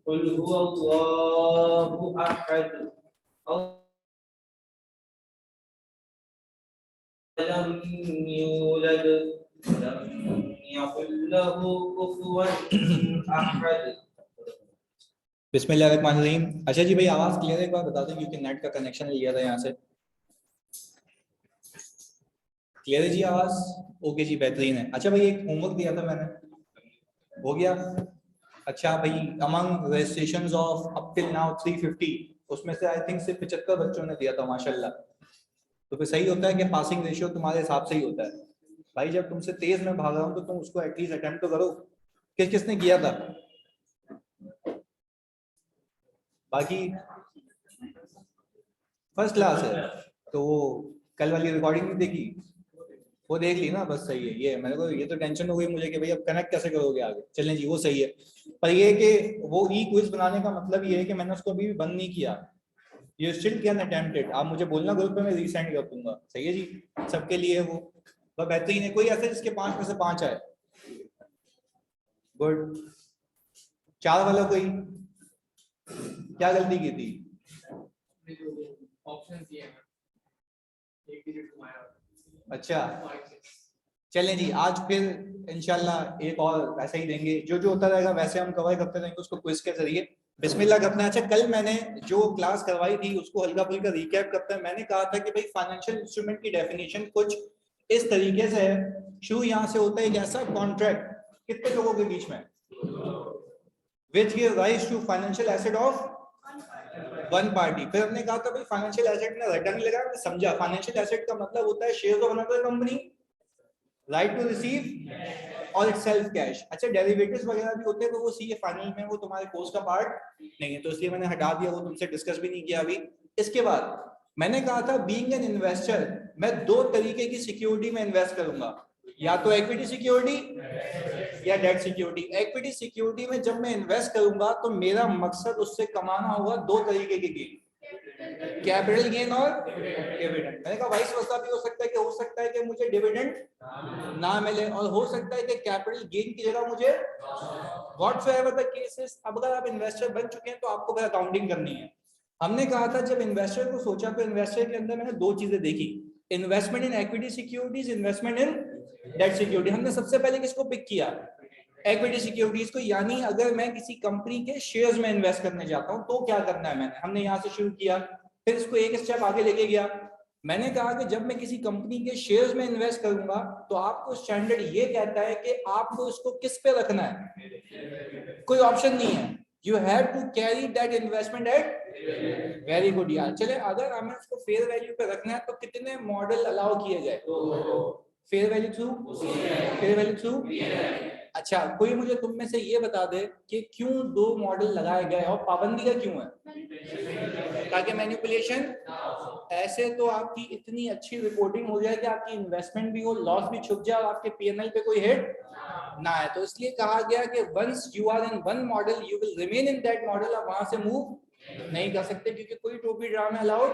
कुल हुवल्लाहु अहद लम यूलद वलम यकुल लहू कुफुवन अहद। बिस्मिल्लाहिर्रहमानिर्रहीम। अच्छा जी भाई, आवाज क्लियर है? एक बार बता दें क्योंकि नेट का कनेक्शन लिया था यहाँ से। क्लियर है जी आवाज? ओके जी, बेहतरीन है। अच्छा भाई, एक होमवर्क दिया था मैंने, हो गया? अच्छा भाई, among registrations of up till now 350, उसमें से आई थिंक सिर्फ 75 बच्चों ने दिया था माशाल्लाह। तो फिर सही होता है कि पासिंग रेशियो तुम्हारे हिसाब से ही होता है भाई। जब तुमसे तेज में भाग रहा हूँ तो तुम उसको एटलीस्ट अटेम्प्ट तो करो। किस किसने किया था? बाकी फर्स्ट क्लास है तो वो कल वाली रिकॉर्डिंग नहीं देखी? वो देख ली ना, बस सही है। ये मेरे को ये तो टेंशन हो गई मुझे कि भाई अब कनेक्ट कैसे करोगे आगे। चलें जी, वो सही है। पर ये कि वो ई क्विज बनाने का मतलब ये है कि मैंने उसको अभी भी बंद नहीं किया। ये स्टिल कैन अटेम्प्टेड। आप मुझे बोलना ग्रुप पे, मैं रीसेंड कर दूंगा। सही है जी, सबके लिए वो बेहतरीन है। कोई ऐसा जिसके 5 में से 5 आए? गुड। 4 वाला कोई? क्या गलती की थी? अच्छा चलें जी, आज फिर इंशाल्लाह एक और ऐसा ही देंगे। जो जो होता रहेगा वैसे हम कवर करते रहेंगे उसको क्विज के जरिए। बिस्मिल्लाह करते हैं। अच्छा, कल मैंने जो क्लास करवाई थी उसको हल्का फुल्का रिकैप करते हैं। मैंने कहा था कि भाई फाइनेंशियल इंस्ट्रूमेंट की डेफिनेशन कुछ इस तरीके से है। शुरू यहाँ से होता है एक ऐसा कॉन्ट्रैक्ट कितने लोगों के बीच में which give rise to financial asset of one party. फिर हमने कहा था भाई फाइनेंशियल एसेट में रटा नहीं लगा, हमने समझा फाइनेंशियल एसेट का मतलब होता है shares of another company, right to receive or itself cash. अच्छा, डेरिवेटिव्स वगैरह भी होते हैं तो वो सी ए फाइनल में वो तुम्हारे कोर्स का पार्ट नहीं है, तो इसलिए मैंने हटा दिया, वो तुमसे डिस्कस भी नहीं किया अभी। इसके बाद मैंने कहा था बीइंग एन इन्वेस्टर मैं 2 तरीके की सिक्योरिटी में इन्वेस्ट करूंगा, या तो इक्विटी सिक्योरिटी या डेट सिक्योरिटी। इक्विटी सिक्योरिटी में जब मैं इन्वेस्ट करूंगा तो मेरा मकसद उससे कमाना होगा 2 तरीके के गेन, कैपिटल गेन और डिविडेंड। मैंने कहा वाइस वर्सा भी हो सकता है कि हो सकता है कि मुझे डिविडेंड ना मिले और हो सकता है कि कैपिटल गेन की जगह मुझे व्हाटसोएवर द केसेस। अब अगर आप इन्वेस्टर बन चुके हैं तो आपको फिर अकाउंटिंग करनी है। हमने कहा था जब इन्वेस्टर को सोचा तो इन्वेस्टर के अंदर मैंने 2 चीजें देखी, investment in equity securities, investment in debt security. हमने सबसे पहले किसको पिक किया? इक्विटी सिक्योरिटीज को। यानी अगर मैं किसी कंपनी के शेयर्स में इन्वेस्ट करने जाता हूं तो क्या करना है हमने यहां से शुरू किया, फिर इसको एक स्टेप आगे लेके गया। मैंने कहा कि जब मैं किसी कंपनी के शेयर्स में इन्वेस्ट करूंगा तो आपको स्टैंडर्ड ये कहता है कि आपको इसको किस पे रखना है, कोई ऑप्शन नहीं है, you have to carry that investment at. Very good यार। चले, अगर हमें उसको फेयर वैल्यू पे रखना है तो कितने मॉडल अलाउ किए जाए? Fair value through, fair value through. अच्छा, कोई मुझे तुम में से ये बता दे कि क्यों 2 मॉडल लगाए गए और पाबंदी का क्यों है? ताकि मैनिपुलेशन। ऐसे तो आपकी इतनी अच्छी रिपोर्टिंग हो जाए कि आपकी इन्वेस्टमेंट भी हो, लॉस भी छुप जाए और आपके पीएनएल पे कोई हिट ना है। तो इसलिए कहा गया कि once you are in one model you will remain in that model. आप वहां से मूव नहीं कर सकते क्योंकि कोई टोपी ड्रामा अलाउड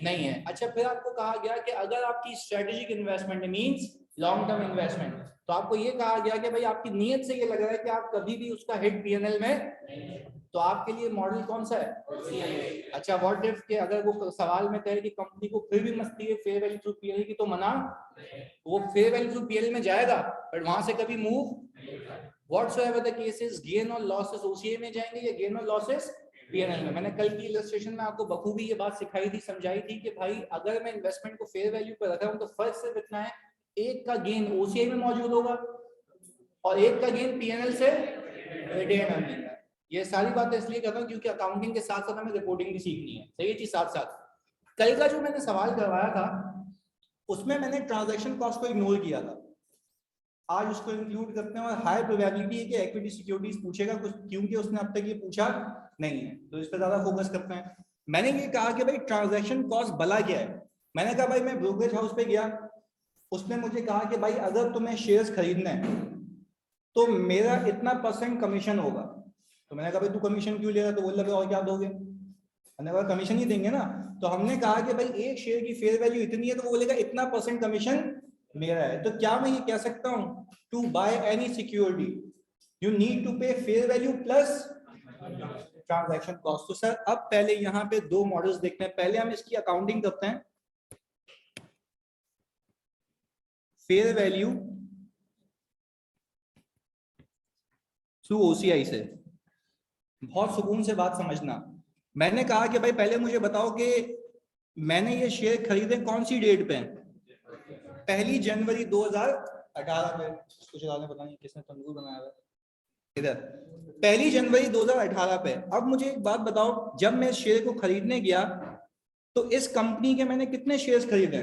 नहीं है। अच्छा, फिर आपको कहा गया कि अगर आपकी strategic investment means long term investment, तो आपको ये कहा गया कि भाई आपकी नीयत से ये लग रहा है कि आप कभी भी उसका हिट पीएनएल में, तो आपके लिए मॉडल कौन सा है? अच्छा, व्हाट इफ के अगर वो सवाल में कहे कि कंपनी को फिर भी मस्ती है फेयर वैल्यू थ्रू पीएल की, तो मना, वो फेयर वैल्यू थ्रू पीएल में जाएगा बट वहां से कभी move whatsoever the cases gain और लॉसेस ओसीए में जाएंगे या गेन और लॉसेस पीएनएल में। मैंने कल की इलस्ट्रेशन में आपको बखूबी ये बात सिखाई थी, समझाई थी कि भाई अगर मैं इन्वेस्टमेंट को फेयर वैल्यू पर रख रहा हूं तो फर्क सिर्फ इतना है, एक का गेन ओसीआई में मौजूद होगा और एक का गेन पीएनएल से रिटेन अर्निंग है। ये सारी बातें इसलिए कर रहा हूं क्योंकि अकाउंटिंग के साथ साथ हमें रिपोर्टिंग भी सीखनी है। सही चीज साथ साथ। कल का जो मैंने सवाल करवाया था उसमें मैंने ट्रांजैक्शन कॉस्ट को इग्नोर किया था, आज उसको इंक्लूड करते हैं और हाई प्रोबेबिलिटी है कि इक्विटी सिक्योरिटीज पूछेगा कुछ, क्योंकि उसने अब तक ये पूछा नहीं है तो इस पर ज्यादा फोकस करते हैं। मैंने ये कहा कि भाई ट्रांजैक्शन कॉस्ट भला क्या है। मैंने कहा भाई मैं ब्रोकरेज हाउस पे गया, उसने मुझे कहा कि भाई अगर तुम्हें शेयर्स खरीदना है तो मेरा इतना % कमीशन होगा। तो मैंने कहा भाई तू कमीशन क्यों ले रहा? तो बोल रहा और क्या दोगे? मैंने कहा कमीशन ही देंगे ना। तो हमने कहा कि भाई एक शेयर की फेयर वैल्यू इतनी है तो वो बोलेगा इतना % कमीशन मेरा है। तो क्या मैं ये कह सकता हूं to buy any security you need to pay fair value plus transaction cost. तो सर अब पहले यहाँ पे दो मॉडल्स देखते हैं। पहले हम इसकी अकाउंटिंग करते हैं फेयर वैल्यू थ्रू ओसीआई से। बहुत सुकून से बात समझना। मैंने कहा कि भाई पहले मुझे बताओ कि मैंने ये शेयर खरीदे कौन सी डेट पे? 1 जनवरी 2018 पे। कुछ पता नहीं किसने तंदूर बनाया है इधर। 1 जनवरी 2018 पे। अब मुझे एक बात बताओ, जब मैं इस शेयर को खरीदने गया तो इस कंपनी के मैंने कितने शेयर्स खरीदे?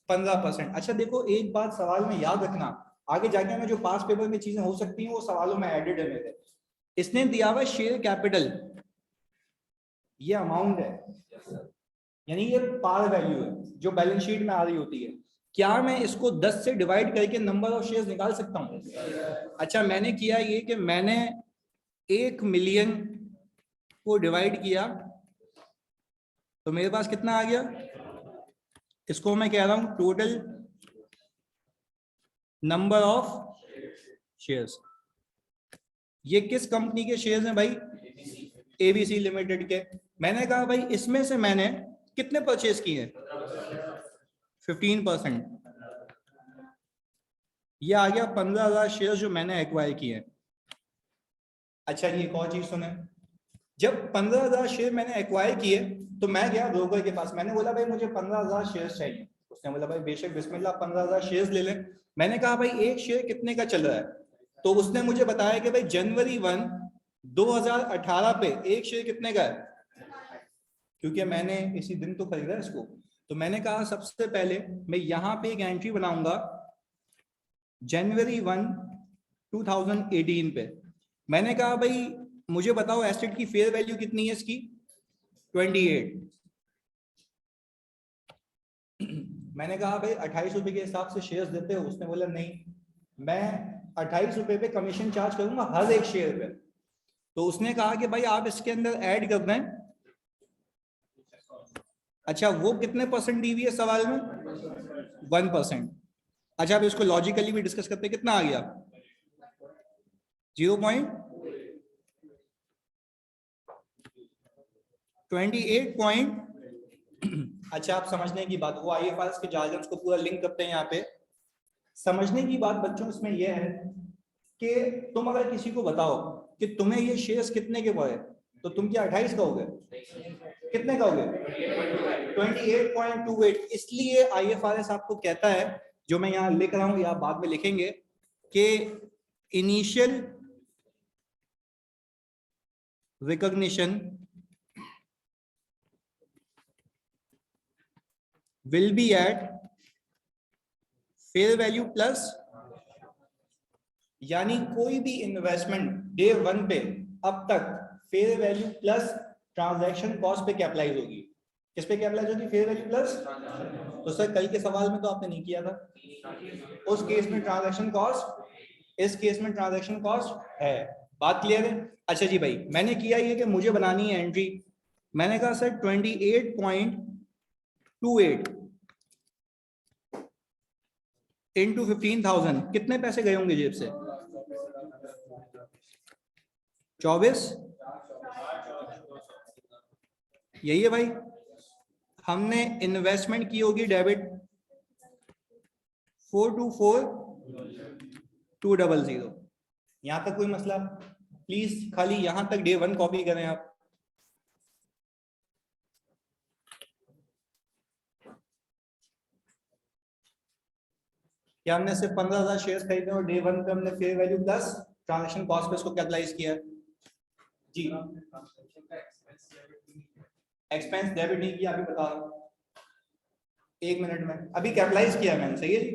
15%। अच्छा देखो, एक बात सवाल में याद रखना, आगे जाके में जो पास पेपर में चीजें हो सकती हैं वो सवालों में एडेड है मेरे। इसने दिया हुआ शेयर कैपिटल, ये अमाउंट है, यानी ये पार वैल्यू है जो बैलेंस शीट में आ रही होती है। क्या मैं इसको 10 से डिवाइड करके नंबर ऑफ शेयर्स निकाल सकता हूँ? अच्छा, मैंने किया ये कि मैंने 1 मिलियन को डिवाइड किया तो मेरे पास कितना आ गया? इसको मैं कह रहा हूं टोटल नंबर ऑफ शेयर्स। ये किस कंपनी के शेयर्स हैं भाई? एबीसी लिमिटेड के। मैंने कहा भाई इसमें से मैंने कितने परचेज किए? 15%। ये आ गया 15,000 शेयर्स जो मैंने एक्वायर किए हैं। अच्छा जी, एक और चीज सुने, जब 15,000 शेयर मैंने एक्वायर किए तो मैं गया ब्रोकर के पास, मैंने बोला भाई मुझे 15,000 शेयर्स चाहिए। उसने बोला भाई बेशक बिस्मिल्लाह 15,000 शेयर्स ले लें। मैंने कहा भाई एक शेयर कितने का चल रहा है? तो उसने मुझे बताया कि भाई जनवरी 1, 2018 पे एक शेयर कितने का है, क्योंकि मैंने इसी दिन तो खरीदा इसको। तो मैंने कहा सबसे पहले मैं यहाँ पे एक एंट्री बनाऊंगा जनवरी 1, 2018 पे। मैंने कहा भाई मुझे बताओ एसेट की फेयर वैल्यू कितनी है इसकी? 28। मैंने कहा भाई 28 रुपए के हिसाब से शेयर्स देते हो? उसने बोला नहीं, मैं 28 रुपए पे कमीशन चार्ज करूंगा हर एक शेयर पे। तो उसने कहा कि भाई आप इसके अंदर ऐड कर दें। अच्छा, वो कितने परसेंट दी हुई है सवाल में? 1%। अच्छा, अब इसको लॉजिकली भी डिस्कस करते हैं, कितना आ गया? 0.28 अच्छा, आप समझने की बात, वो आईएफआरएस के जार्गन्स को पूरा लिंक करते हैं यहाँ पे। समझने की बात बच्चों इसमें यह है कि तुम अगर किसी को बताओ कि तुम्हें ये शेयर्स कितने के पड़े, तो तुम क्या 28 कहोगे? कितने कहोगे? 28.28। इसलिए आईएफआरएस आपको कहता है, जो मैं यहाँ लिख रहा हूं या बाद में लिखेंगे, कि initial recognition will be at fair value plus, यानी कोई भी इन्वेस्टमेंट डे 1 पे अब तक fair value plus transaction cost पे कैपिटलाइज होगी। किस पे कैपिटलाइज होगी? Fair value plus. तो सर कल के सवाल में तो आपने नहीं किया था, उस केस में ट्रांजैक्शन कॉस्ट, इस केस में ट्रांजैक्शन कॉस्ट है। बात क्लियर है? अच्छा जी भाई, मैंने किया ये कि मुझे बनानी है एंट्री। मैंने कहा सर 28.28 इंटू 15,000 कितने पैसे गए होंगे जेब से? 24। यही है भाई। हमने इन्वेस्टमेंट की होगी डेबिट 424200। यहां तक कोई मसला? प्लीज खाली यहां तक डे 1 कॉपी करें आप। क्या हमने सिर्फ 15,000 शेयर्स खरीदे और डे 1 पे हमने fair value plus transaction cost पे इसको कैपिटलाइज किया जी? एक्सपेंस डेबिट नहीं किया, अभी बता रहा हूं 1 मिनट में। अभी कैपिटलाइज किया मैंने, सही है जी?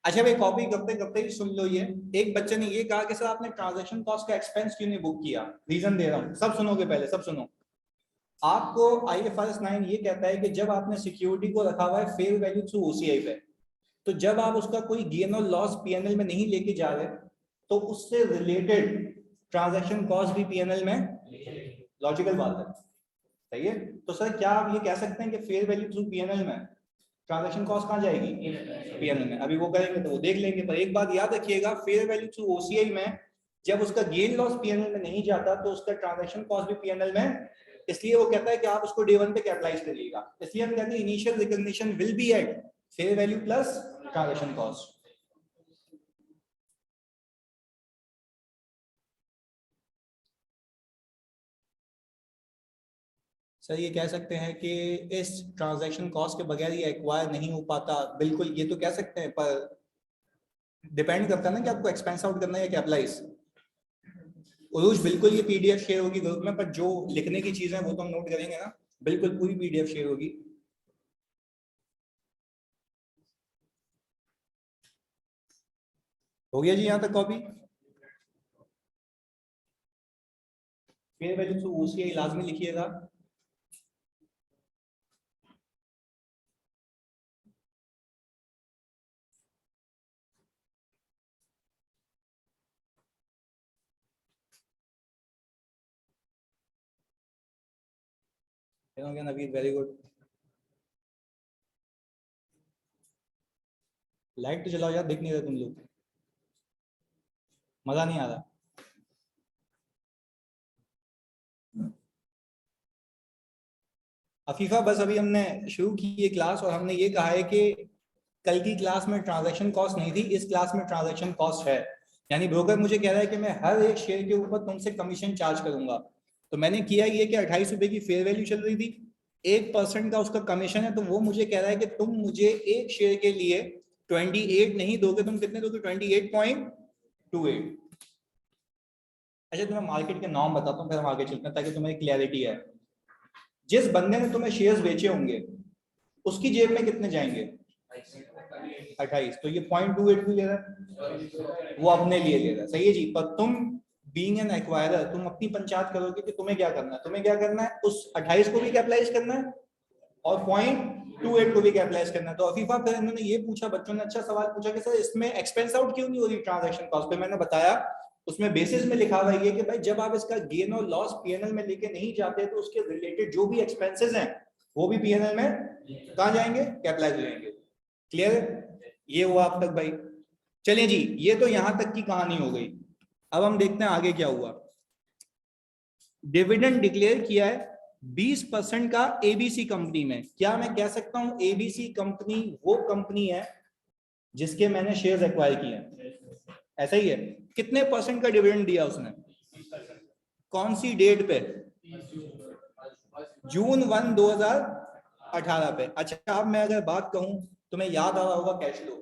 अच्छा भाई, कॉपी करते करते ही सुन लो। ये एक बच्चे ने ये कहा कि सर आपने ट्रांजैक्शन कॉस्ट का एक्सपेंस क्यों नहीं बुक किया? रीजन दे रहा हूं, सब सुनोगे, पहले सब सुनो। आपको आईएफआरएस 9 ये कहता है कि जब आपने सिक्योरिटी को रखा हुआ है फेयर वैल्यू थ्रू ओसीआई पे, तो जब आप उसका कोई गेन और लॉस पीएनएल में नहीं लेके जा रहे, तो उससे रिलेटेड ट्रांजैक्शन कॉस्ट भी पीएनएल में। लॉजिकल बात है, सही है? तो सर क्या आप ये कह सकते हैं कि फेयर वैल्यू थ्रू पीएनएल में ट्रांजैक्शन कॉस्ट कहाँ जाएगी? पीएनएल में। अभी वो करेंगे तो वो देख लेंगे, पर एक बात याद रखिएगा, फेयर वैल्यू थ्रू ओसीआई में जब उसका गेन लॉस पीएनएल में नहीं जाता तो उसका ट्रांजैक्शन कॉस्ट भी पीएनएल में, इसलिए वो कहता है कि आप उसको डे 1 पे कैपिटलाइज करिएगा। इसलिए हम कहते हैं initial recognition will be at fair value plus transaction cost. Sir ये कह सकते हैं कि इस ट्रांजैक्शन कॉस्ट के बगैर ये एक्वायर नहीं हो पाता, बिल्कुल ये तो कह सकते हैं, पर डिपेंड करता है ना कि आपको एक्सपेंस आउट करना है या कैपिटलाइज। उरूज बिल्कुल ये पीडीएफ शेयर होगी ग्रुप में, पर जो लिखने की चीजें वो तो हम नोट करेंगे ना, बिल्कुल पूरी पीडीएफ शेयर होगी। हो गया जी यहाँ तक copy? Fair value to OCI लाजमी लिखिएगा। Naveed very good. लाइट तो जलाओ यार, दिख नहीं रहा तुम लोग, मजा नहीं आ रहा। अफीफा बस अभी हमने शुरू की ये क्लास और हमने ये कहा है कि कल की क्लास में ट्रांजैक्शन कॉस्ट नहीं थी, इस क्लास में ट्रांजैक्शन कॉस्ट है। यानी ब्रोकर मुझे कह रहा है कि मैं हर एक शेयर के ऊपर तुमसे कमीशन चार्ज करूंगा, तो मैंने किया ये कि 28 रुपए की फेयर वैल्यू चल रही थी, 1% का उसका कमीशन है, तो वो मुझे कह रहा है कि तुम मुझे एक शेयर के लिए 28 नहीं दोगे, तुम कितने दोगे? 28.28। अच्छा तुम्हें मार्केट के नाम बताता हूँ फिर हम आगे चलते हैं ताकि तुम्हें क्लैरिटी है। जिस बंदे ने तुम्हें शेयर्स बेचे होंगे उसकी जेब में कितने जाएंगे? 28, तो ये 0.28 भी ले रहा है, वो अपने लिए ले रहा है, सही है जी। पर तुम बीइंग एन एक्वायरर तुम अपनी पंचायत करोगे कि तुम्हें क्या करना है, तुम्हें क्या करना है, उस 28 को भी कैपिटलाइज करना है और 0.28 को भी कैपिटलाइज करना है। तो अफीफा फिर इन्होंने ये पूछा, बच्चों ने अच्छा सवाल पूछा कि सर इसमें एक्सपेंस आउट क्यों नहीं हो रही ट्रांजैक्शन कॉस्ट पे? मैंने बताया उसमें बेसिस में लिखा हुआ है कि भाई जब आप इसका गेन और लॉस पीएनएल में लेके नहीं जाते तो उसके रिलेटेड जो भी एक्सपेंसेस हैं वो भी पीएनएल में कहां जाएंगे? कैपिटलाइज हो जाएंगे। क्लियर? ये हुआ अब तक भाई। चलिए जी, ये तो यहां तक की कहानी हो गई। अब हम देखते हैं आगे क्या हुआ। डिविडेंड डिक्लेयर किया है 20% का एबीसी कंपनी में। क्या मैं कह सकता हूं एबीसी कंपनी वो कंपनी है जिसके मैंने शेयर्स एक्वायर किए हैं? ऐसा ही है। कितने परसेंट का डिविडेंड दिया उसने? कौन सी डेट पे? जून 1 2018 पे। अच्छा अब मैं अगर बात कहूं, तुम्हें याद आ रहा होगा कैश फ्लो।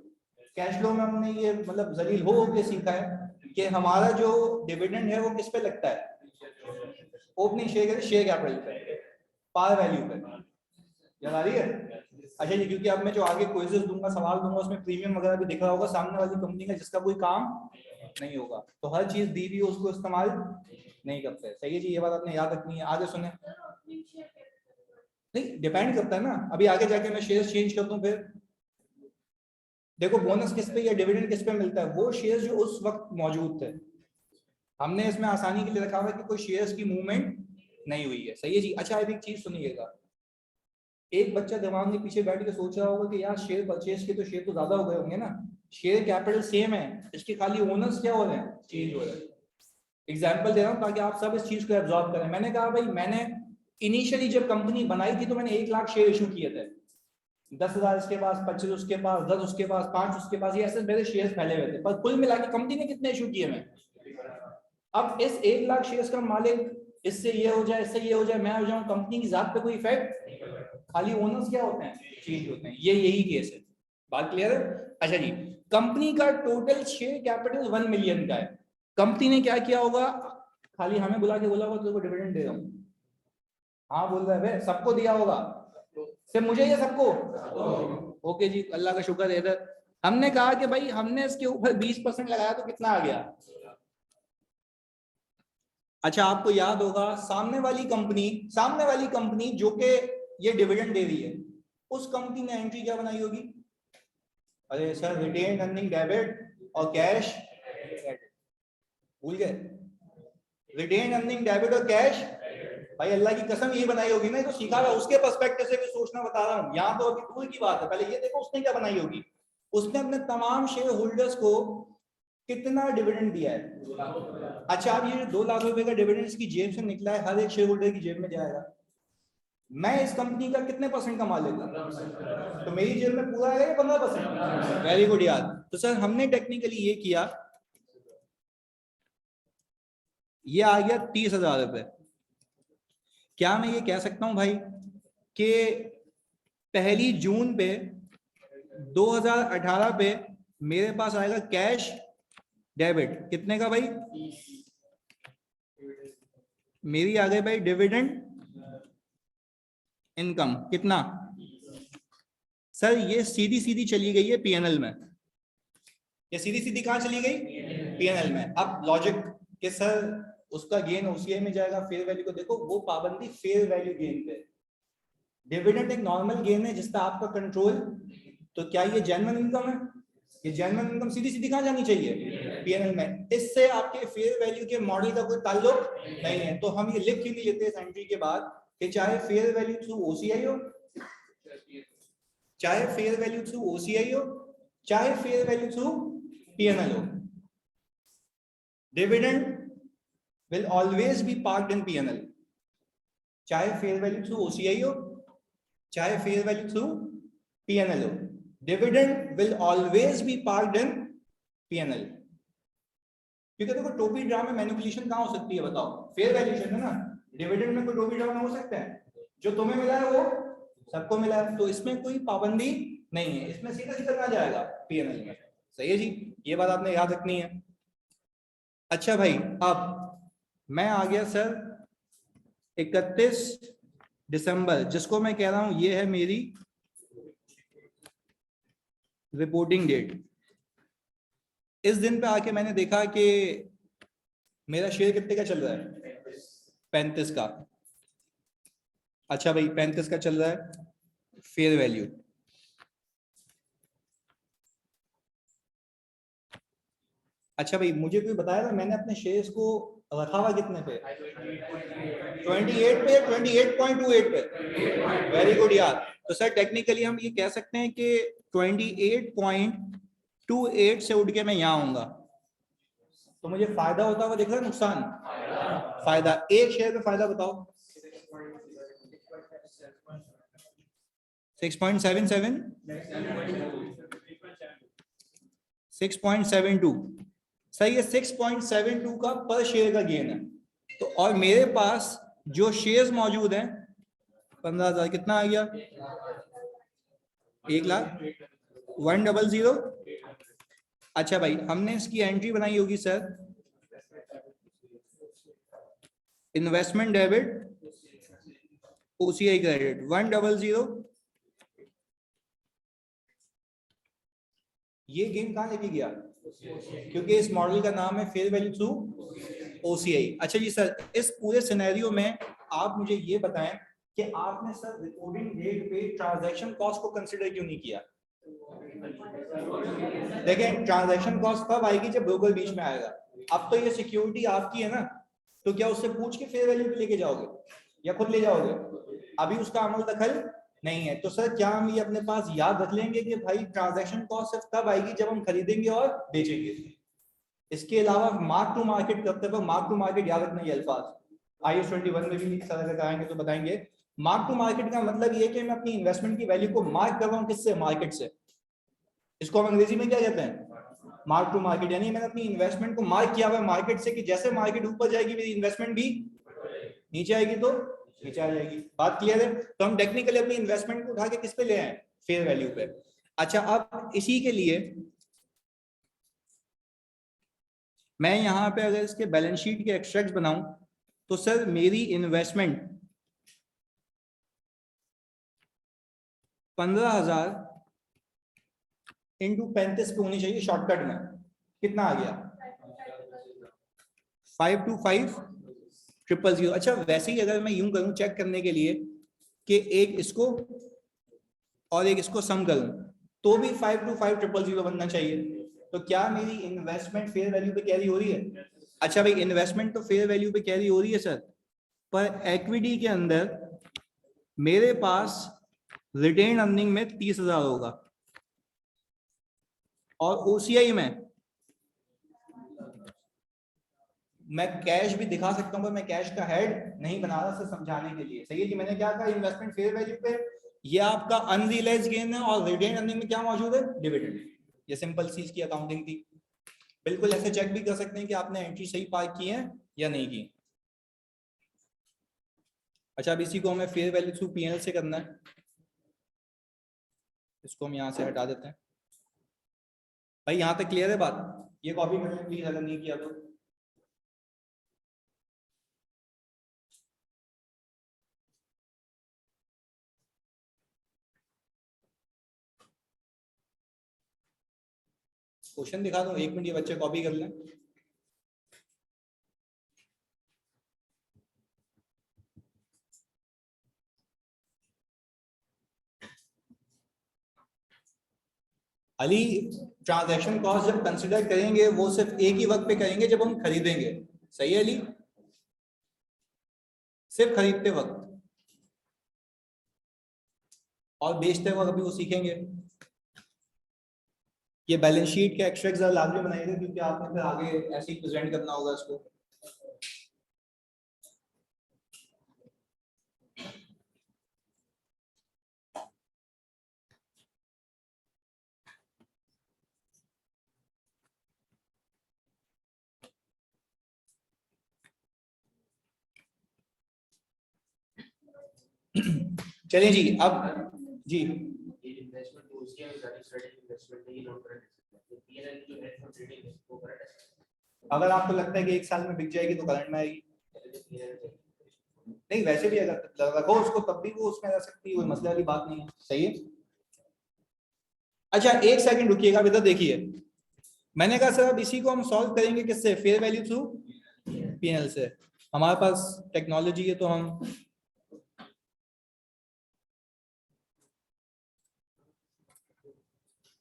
कैश फ्लो में हमने ये मतलब जलील हो के सीखा है कि हमारा जो डिविडेंड है वो किस पे लगता है? ओपनिंग शेयर कैपिटल पे, पार वैल्यू पे। याद आ रही है? अच्छा जी, क्योंकि अब मैं जो आगे क्विज़ेस दूंगा, सवाल दूंगा, उसमें प्रीमियम वगैरह भी दिख रहा होगा सामने वाली कंपनी का जिसका कोई काम नहीं होगा, तो हर चीज दी हुई है उसको इस्तेमाल नहीं करते। सही है जी, ये बात आपने याद रखनी है। आगे सुने, नहीं डिपेंड करता है ना, अभी आगे जाके मैं शेयर्स चेंज कर दूं फिर देखो बोनस किस पे या डिविडेंड किस पे मिलता है? वो शेयर्स जो उस वक्त मौजूद थे। हमने इसमें आसानी के लिए रखा हुआ है कि कोई शेयर्स की मूवमेंट नहीं हुई है। सही है जी। अच्छा अब एक चीज सुनिएगा, एक बच्चा दिमाग में पीछे बैठ के सोच रहा होगा कि यार शेयर परचेज के तो शेयर तो ज्यादा हो गए होंगे ना, शेयर कैपिटल सेम है, इसके खाली ओनर्स क्या हो रहे हैं? चेंज हो रहे हैं। एग्जाम्पल दे रहा हूं ताकि आप सब इस चीज को एब्जॉर्ब करें। मैंने कहा भाई मैंने इनिशियली जब कंपनी बनाई थी तो मैंने 1 लाख शेयर इशू किए थे, 10,000 इसके पास, 25 उसके पास, 10 उसके पास, 5 उसके पास, ये ऐसे मेरे शेयर्स फैले हुए थे, पर कुल मिला के कंपनी ने कितने इशू किए? मैं अब इस 1 लाख शेयर्स का मालिक, इससे ये हो जाए, इससे ये हो जाए, मैं हो जाऊं, कंपनी की जात पे कोई इफेक्ट, खाली ओनर्स क्या होते हैं? चेंज होते हैं। ये यही केस है। बात क्लियर है? अच्छा जी, कंपनी का टोटल शेयर कैपिटल 1 मिलियन का है। कंपनी ने क्या किया होगा? खाली हमें बुला के बोला होगा तुमको डिविडेंड दे रहा हूं। हाँ बोल रहा है भाई, सबको दिया होगा, सिर्फ मुझे या सबको? ओके जी, अल्लाह का शुक्र है। इधर हमने कहा कि भाई हमने इसके ऊपर 20% लगाया तो कितना आ गया? अच्छा आपको याद होगा सामने वाली कंपनी जो कि ये डिविडेंड दे रही है, उस कंपनी ने एंट्री क्या बनाई होगी? अरे सर रिटेन अर्निंग डेबिट और कैश, भूल गए? रिटेन अर्निंग डेबिट और कैश, भाई अल्लाह की कसम ये बनाई होगी ना, तो सीखा हुआ उसके पर्सपेक्टिव से भी सोचना बता रहा हूँ। यहाँ तो अभी दूर की बात है, पहले ये देखो उसने क्या बनाई होगी। उसने अपने तमाम शेयर होल्डर्स को कितना डिविडेंड दिया है। अच्छा, अब ये 2 लाख रुपए का डिविडेंड इसकी जेब से निकला है, हर एक शेयर होल्डर की जेब में जाएगा। मैं इस कंपनी का कितने % कमा लेगा, तो मेरी जेब में पूरा आएगा या 15%? वेरी गुड यार। तो सर हमने टेक्निकली ये किया, ये आ गया 30,000 रुपए। क्या मैं ये कह सकता हूं भाई कि 1 जून पे 2018 पे मेरे पास आएगा कैश डेबिट कितने का भाई? मेरी आ गई भाई डिविडेंड इनकम कितना? सर ये सीधी सीधी चली गई है पीएनएल में। ये सीधी सीधी कहां चली गई? पीएनएल में। अब लॉजिक कि सर उसका गेन ओसीआई में जाएगा, फेयर वैल्यू को देखो, वो पाबंदी फेयर वैल्यू गेन पे। डिविडेंड एक नॉर्मल गेन है जिसका आपका कंट्रोल, तो क्या ये जेन्युइन इनकम है? ये जेन्युइन इनकम सीधी सीधी कहां जानी चाहिए? पीएनएल में। इससे आपके फेयर वैल्यू के मॉडल का कोई ताल्लुक नहीं है। तो हम ये लिख क्यों नहीं लेते इस एंट्री के बाद कि चाहे फेयर वैल्यू थ्रू ओसीआई हो, चाहे फेयर वैल्यू थ्रू ओसीआई हो, चाहे फेयर वैल्यू थ्रू पीएनएल हो, dividend will always be parked in P&L, चाहे फेयर वैल्यू थ्रू ओसीआई हो, चाहे फेयर वैल्यू थ्रू पीएनएल हो, dividend will always be parked in PNL. क्योंकि देखो टोपी ड्रा में मैनिपुलेशन कहां हो सकती है बताओ? फेयर वैल्यूएशन है ना। डिविडेंड में कोई टोपी ड्रा में हो सकता है? जो तुम्हें मिला है वो सबको मिला है, तो इसमें कोई पाबंदी नहीं है, इसमें सीधा सीधा कहां जाएगा? पीएनएल में। सही है जी, ये बात आपने याद रखनी है। अच्छा भाई, अब मैं आ गया सर 31 दिसंबर, जिसको मैं कह रहा हूं ये है मेरी रिपोर्टिंग डेट। इस दिन पे आके मैंने देखा कि मेरा शेयर कितने का चल रहा है? 35 का। अच्छा भाई 35 का चल रहा है फेयर वैल्यू। अच्छा भाई मुझे कोई बताया था मैंने अपने शेयर्स को रखा हुआ कितने पे? 28 पे, 28.28 पे। वेरी गुड यार। तो सर टेक्निकली हम ये कह सकते हैं कि 28.28 से उठ के मैं यहाँ आऊंगा, तो मुझे फायदा होता हुआ दिख रहा है, नुकसान? फायदा। एक शेयर पे फायदा बताओ। 6.77, 6.72। सही है, 6.72 का पर शेयर का गेन है। तो और मेरे पास जो शेयर्स मौजूद हैं 15,000, कितना आ गया? 1,00,100। अच्छा भाई हमने इसकी एंट्री बनाई होगी sir, investment debit OCI credit 100। ये गेन कहां लेके गया? क्योंकि इस मॉडल का नाम है फेयर वैल्यू थ्रू ओसीआई। अच्छा जी सर, इस पूरे सिनेरियो में आप मुझे ये बताएं कि आपने सर रिपोर्टिंग डेट पे ट्रांजैक्शन कॉस्ट को कंसीडर क्यों नहीं किया? देखें ट्रांजैक्शन कॉस्ट कब आएगी? जब ब्रोकर बीच में आएगा। अब तो ये सिक्योरिटी आपकी है ना, तो क्या उससे पूछ के फेयर वैल्यू पे लेके जाओगे या खुद ले जाओगे? अभी उसका अमल दखल नहीं है। तो सर क्या हम ये अपने पास याद रख लेंगे कि भाई ट्रांजैक्शन कॉस्ट सिर्फ तब आएगी जब हम खरीदेंगे और बेचेंगे? इसके अलावा मार्क टू मार्केट करते वक्त मार्क टू मार्केट याद रखना, ये अल्फाज IAS 21 में भी सर अगर कराएंगे तो बताएंगे। मार्क टू मार्केट का मतलब ये कि मैं अपनी इन्वेस्टमेंट की वैल्यू को मार्क कर रहा हूं, किससे? मार्केट से। इसको हम अंग्रेजी में क्या कहते हैं? Mark to market. यानी मैंने अपनी इन्वेस्टमेंट को मार्क किया हुआ है मार्केट से कि जैसे मार्केट ऊपर जाएगी मेरी इन्वेस्टमेंट भी नीचे आएगी तो नीचे आ जाएगी। बात क्लियर है? तो हम टेक्निकली अपनी इन्वेस्टमेंट को उठा के किस पे ले आए? फेयर वैल्यू पे। अच्छा अब इसी के लिए मैं यहां पे अगर इसके बैलेंस शीट के एक्सट्रैक्ट बनाऊं तो सर मेरी इन्वेस्टमेंट 15,000 इंटू 35 पे होनी चाहिए। शॉर्टकट में कितना आ गया? 525,000। अच्छा वैसे ही अगर मैं यूं करूं चेक करने के लिए कि एक इसको और एक इसको सम करूं तो भी 525,000 बनना चाहिए। तो क्या मेरी इन्वेस्टमेंट फेयर वैल्यू पे कैरी हो रही है? अच्छा भाई इन्वेस्टमेंट तो फेयर वैल्यू पे कैरी हो रही है सर, पर इक्विटी के अंदर मेरे पास रिटेन अर्निंग में 30,000 होगा और ओसीआई में मैं कैश भी दिखा सकता हूं, पर मैं कैश का हेड नहीं बना रहा, सिर्फ समझाने के लिए। सही है कि मैंने क्या कहा, इन्वेस्टमेंट फेयर वैल्यू पे ये आपका अनरियलाइज गेन है और रिटेन अर्निंग में क्या मौजूद है, डिविडेंड। ये सिंपल चीज की अकाउंटिंग थी। बिल्कुल ऐसे चेक भी कर सकते हैं कि आपने एंट्री सही पार्क की है या नहीं की। अच्छा, अब इसी को हमें फेयर वैल्यू थ्रू पीएनएल से करना है। इसको हम यहां से हटा देते हैं। भाई यहां तक क्लियर है बात? ये कॉपी कर लें प्लीज अगर नहीं किया तो। क्वेश्चन दिखा दूं, 1 मिनट ये बच्चे कॉपी कर लें। अली, ट्रांजैक्शन कॉस्ट जब कंसिडर करेंगे वो सिर्फ एक ही वक्त पे करेंगे जब हम खरीदेंगे। सही है अली? सिर्फ खरीदते वक्त, और बेचते वक्त अभी वो सीखेंगे। ये बैलेंस शीट के एक्सट्रैक्ट जरा लाजमी बनाइएगा, क्योंकि आपने फिर आगे ऐसे ही प्रेजेंट करना होगा इसको। चलिए जी, अब जी अगर आपको लगता है कि 1 साल में बिक जाएगी तो करंट में आएगी। नहीं, वैसे भी अगर रखो उसको तब भी वो उसमें रह सकती है, कोई मसले वाली बात नहीं है। सही है। अच्छा 1 सेकंड रुकिएगा, इधर देखिए। मैंने कहा सर अब इसी को हम सॉल्व करेंगे किससे, फेयर वैल्यू थ्रू पीएनएल से। हमारे पास टेक्नोलॉजी है तो हम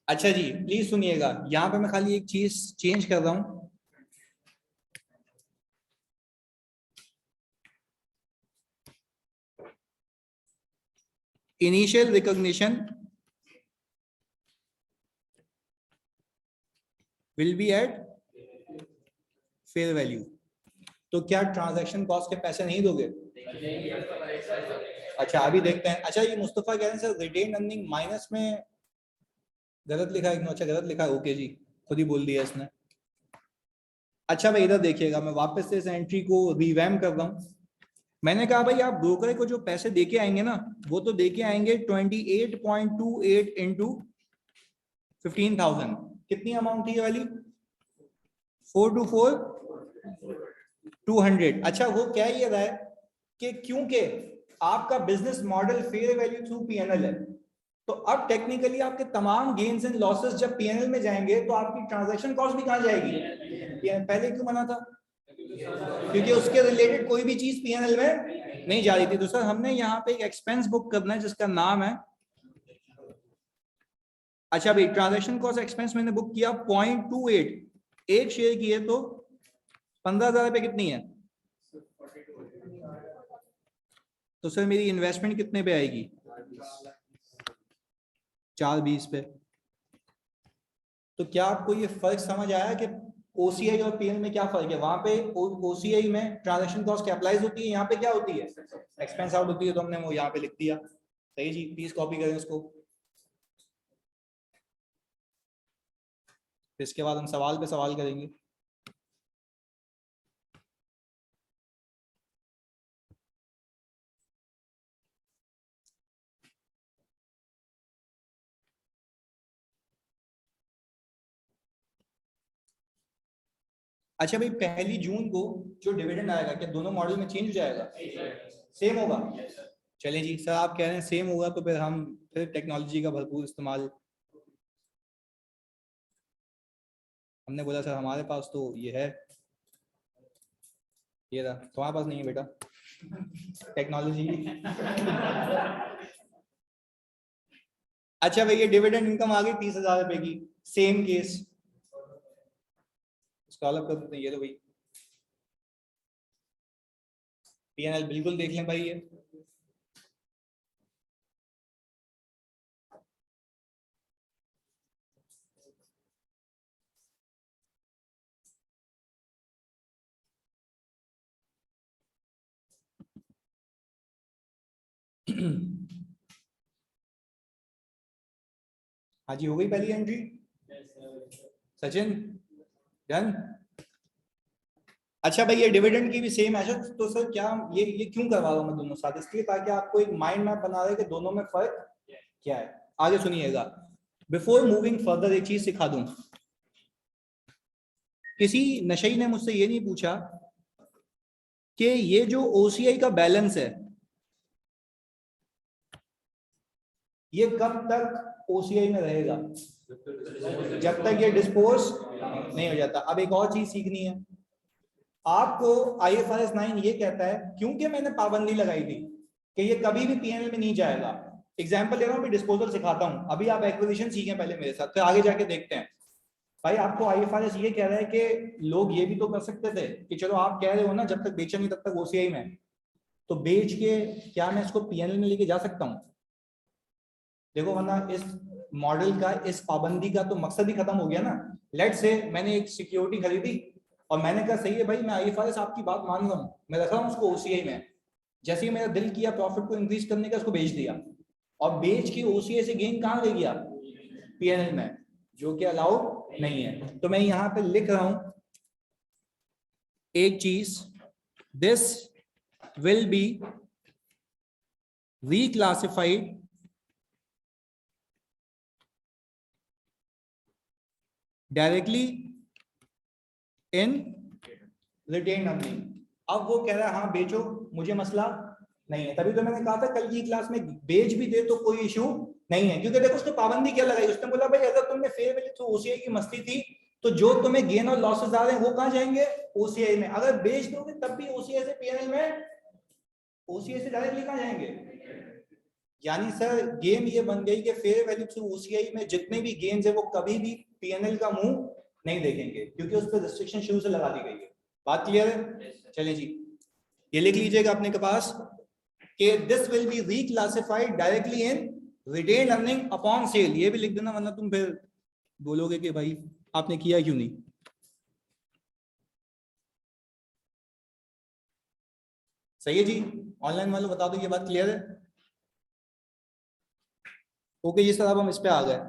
अच्छा जी प्लीज सुनिएगा, यहां पे मैं खाली एक चीज चेंज कर रहा हूं। Initial recognition will be at fair value. तो क्या ट्रांजैक्शन कॉस्ट के पैसे नहीं दोगे? अच्छा अभी देखते हैं। अच्छा ये मुस्तफा कह रहे हैं सर रिटेन अर्निंग माइनस में गलत लिखा है। अच्छा गलत लिखा है, ओके जी, खुद ही बोल दिया इसने। अच्छा भाई इधर देखिएगा, मैं वापस से इस एंट्री को रिवैम कर रहा हूं। मैंने कहा भाई आप ब्रोकर को जो पैसे देके आएंगे ना, वो तो देके आएंगे 28.28 इंटू 15,000। कितनी अमाउंट थी ये वाली? 424 200। अच्छा वो कह ये रहा है कि क्योंकि आपका business model fair value through PNL है, तो अब टेक्निकली आपके तमाम गेन्स एंड लॉसेस जब पीएनएल में जाएंगे तो आपकी ट्रांजैक्शन कॉस्ट भी कहां जाएगी? पहले क्यों मना था? क्योंकि उसके रिलेटेड कोई भी चीज पीएनएल में नहीं जा रही थी। तो सर हमने यहाँ पे एक एक्सपेंस बुक करना है जिसका नाम है, अच्छा भाई ट्रांजैक्शन कॉस्ट एक्सपेंस मैंने बुक किया 0.28, एक शेयर की है तो 15,000 रुपए कितनी है? तो सर मेरी इन्वेस्टमेंट कितने पे आएगी? 420 पे। तो क्या आपको ये फर्क समझ आया कि ओसीआई और पीएल में क्या फर्क है? वहां पे ओसीआई में ट्रांजैक्शन कॉस्ट कैपिटलाइज होती है, यहाँ पे क्या होती है? एक्सपेंस आउट होती है। तो हमने वो यहाँ पे लिख दिया। सही जी, प्लीज कॉपी करें इसको। इसके बाद हम सवाल पे सवाल करेंगे। अच्छा भाई 1 जून को जो डिविडेंड आएगा, क्या दोनों मॉडल में चेंज हो जाएगा? सेम होगा? चलिए जी, सर आप कह रहे हैं सेम होगा तो फिर हम फिर टेक्नोलॉजी का भरपूर इस्तेमाल। हमने बोला सर हमारे पास तो ये है, ये रहा, तुम्हारे पास नहीं है बेटा टेक्नोलॉजी। अच्छा भैया डिविडेंड इनकम आ गई 30,000 रुपए की, सेम केस, इसको अलग कर देते हैं। ये लो भाई पीएनएल बिल्कुल देख लें भाई ये। हाँ जी, हो गई पहली एंट्री। सचिन डन। अच्छा भाई, ये डिविडेंड की भी सेम है सर। तो सर क्या ये क्यों करवा रहा हूँ मैं दोनों साथ? इसलिए ताकि आपको एक माइंड मैप बना रहे कि दोनों में फर्क क्या है। आगे सुनिएगा। बिफोर मूविंग फर्दर एक चीज सिखा दूं। किसी नशई ने मुझसे ये नहीं पूछा कि ये जो ओसीआई का बैलेंस है ये कब तक ओसीआई में रहेगा? जब तक ये डिस्पोज नहीं हो जाता। अब एक और चीज सीखनी है आपको। IFRS 9 ये कहता है, क्योंकि मैंने पाबंदी लगाई थी कि ये कभी भी पीएनएल में नहीं जाएगा। एग्जांपल ले रहा हूं, डिस्पोजल सिखाता हूं। अभी आप एक्विजिशन सीखें पहले मेरे साथ, फिर आगे जाके देखते हैं। भाई आपको IFRS ये कह रहा है कि लोग ये भी तो कर सकते थे कि चलो आप कह रहे हो ना जब तक बेचा नहीं तब तक ओसीआई में, तो बेच के क्या मैं इसको पीएनएल में लेके जा सकता हूँ? देखो, वरना इस मॉडल का, इस पाबंदी का तो मकसद ही खत्म हो गया ना। लेट से मैंने एक सिक्योरिटी खरीदी और मैंने कहा सही है भाई, मैं IFRS आपकी बात मान रहा हूँ, मैं रख रहा हूँ उसको ओसीआई में। जैसे ही मेरा दिल किया प्रॉफिट को इंक्रीज करने का, उसको बेच दिया और बेच के ओसीआई से गेन कहाँ ले गया? पीएनएल में, जो कि अलाउड नहीं है। तो मैं यहाँ पे लिख रहा हूं एक चीज, this will be reclassified directly in retain earning. अब वो कह रहा है हाँ बेचो, मुझे मसला नहीं है। तभी तो मैंने कहा था कल की क्लास में, बेच भी दे तो कोई इशू नहीं है। क्योंकि देखो उसने पाबंदी क्या लगाई, उसने बोला भाई अगर तुमने फेयर वैल्यू थ्रू ओसीआई की मस्ती थी तो जो तुम्हें गेन और लॉसेस आ रहे हैं वो कहाँ जाएंगे? ओसीआई में। अगर बेच दोगे तब भी ओसीआई से पीएनएल में, ओसीआई से डायरेक्टली कहाँ जाएंगे? यानी सर गेम ये बन गई कि फेयर वैल्यू थ्रू ओसीआई में जितने भी गेन्स है वो कभी भी पीएनएल का मुंह नहीं देखेंगे, क्योंकि उस पर रिस्ट्रिक्शन शुरू से लगा दी गई है। बात क्लियर है? चलिए जी, ये लिख लीजिएगा अपने के पास कि this will be reclassified directly in retain earning upon sale. ये भी लिख देना, वरना तुम फिर बोलोगे कि भाई आपने किया क्यों नहीं। सही है जी? ऑनलाइन वालों बता दो ये बात क्लियर है? ओके जी सर, अब हम इस पे आ गए।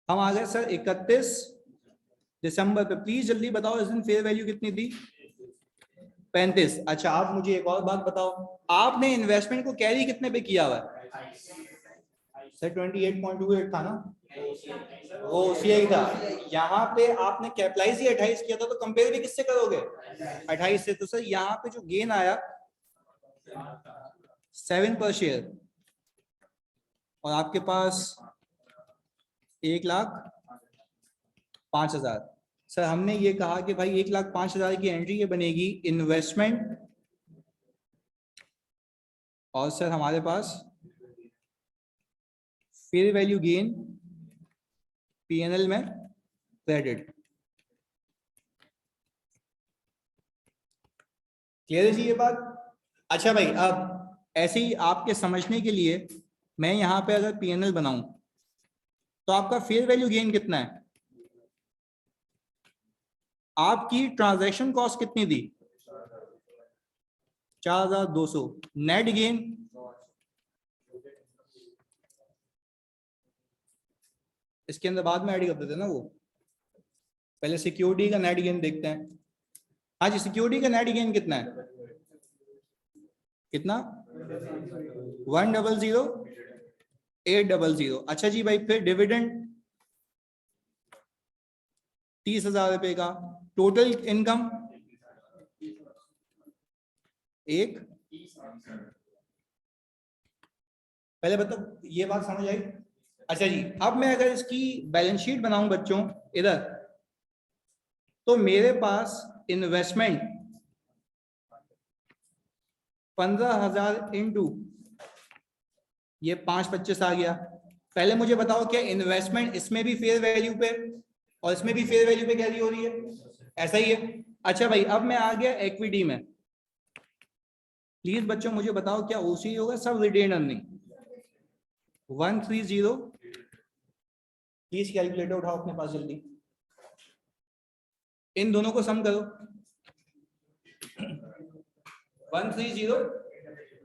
हम आ गए सर 31 दिसंबर पे। प्लीज जल्दी बताओ इस दिन फेयर वैल्यू कितनी थी? 35। अच्छा, आप मुझे एक और बात बताओ, आपने इन्वेस्टमेंट को कैरी कितने पे किया हुआ है? सर 28.28 था ना, वो ओसीआई था। यहाँ पे आपने कैपिटलाइज ही 28 किया था, तो कंपेयर भी किससे करोगे? 28 से। तो सर यहाँ पे जो गेन आया 7 पर शेयर और आपके पास 1,05,000। सर हमने ये कहा कि भाई 1,05,000 की एंट्री ये बनेगी इन्वेस्टमेंट, और सर हमारे पास फेयर वैल्यू गेन पीएनएल में क्रेडिट। क्लियर है जी ये बात? अच्छा भाई, अब ऐसे ही आपके समझने के लिए मैं यहाँ पे अगर पीएनएल बनाऊं तो आपका फेयर वैल्यू गेन कितना है? आपकी ट्रांजैक्शन कॉस्ट कितनी थी? 4,200। नेट गेन इसके अंदर बाद में ऐड कर देते ना, वो पहले सिक्योरिटी का नेट गेन देखते हैं। हाँ जी, सिक्योरिटी का नेट गेन कितना है? कितना? 100,800। अच्छा जी भाई, फिर डिविडेंड 30,000 रुपए का। टोटल इनकम एक। पहले बताओ ये बात समझ आई? अच्छा जी, अब मैं अगर इसकी बैलेंस शीट बनाऊं बच्चों इधर, तो मेरे पास इन्वेस्टमेंट 15,000 इंटू ये 5,25 आ गया। पहले मुझे बताओ क्या इन्वेस्टमेंट इसमें भी फेयर वैल्यू पे और इसमें भी फेयर वैल्यू पे कैरी हो रही है? ऐसा ही है। अच्छा भाई, अब मैं आ गया इक्विटी में। प्लीज बच्चों मुझे बताओ क्या ओसी होगा, सब रिटेन अर्निंग 130। प्लीज कैलकुलेटर उठाओ अपने पास जल्दी, इन दोनों को सम करो। 130,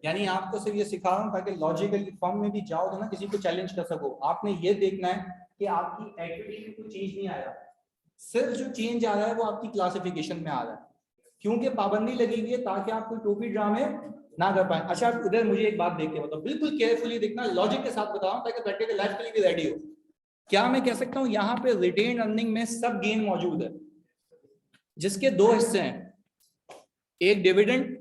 यानी आपको सिर्फ ये सिखा रहा हूं ताकि लॉजिकली फॉर्म में भी जाओ तो ना किसी को चैलेंज कर सको। आपने ये देखना है कि आपकी एक्टिविटी में कोई चेंज नहीं आया, सिर्फ जो चेंज आ रहा है वो आपकी क्लासिफिकेशन में आ रहा है, क्योंकि पाबंदी लगी हुई है ताकि आप कोई टोपी ड्रामे ना कर पाए। अच्छा आप इधर मुझे एक बात देख के बताओ, बिल्कुल केयरफुली देखना, लॉजिक के साथ बताओ ताकि प्रैक्टिकल लाइफ के लिए भी रेडी हो। क्या मैं कह सकता हूं यहाँ पे रिटेन अर्निंग में सब गेन मौजूद है, जिसके दो हिस्से हैं, एक डिविडेंड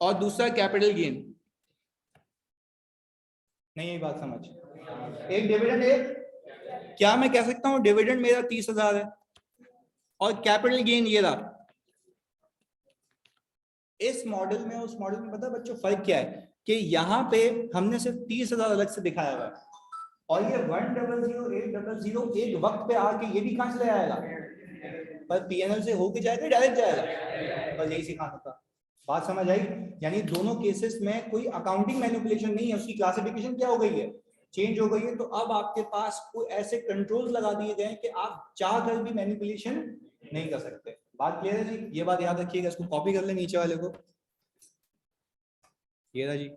और दूसरा कैपिटल गेन। नहीं ये बात समझ, एक डिविडेंड, एक क्या मैं कह सकता हूं डिविडेंड मेरा 30,000 है और कैपिटल गेन ये रहा। इस मॉडल में उस मॉडल में पता है बच्चों फर्क क्या है, कि यहाँ पे हमने सिर्फ 30,000 अलग से दिखाया हुआ है, और ये 100,800 एक वक्त पे आके ये भी कहां चले आएगा, पर पीएनएल से होके जाएगा डायरेक्ट जाएगा, बस यही सिखाना था। बात समझ आई? यानी दोनों केसेस में कोई अकाउंटिंग मैनिपुलेशन नहीं है, उसकी क्लासिफिकेशन क्या हो गई है, चेंज हो गई है। तो अब आपके पास कोई ऐसे कंट्रोल्स लगा दिए गए कि आप चाह कर भी मैनिपुलेशन नहीं कर सकते। बात क्लियर है जी? ये बात याद रखिएगा, इसको कॉपी कर ले नीचे वाले को, ये रहा जी,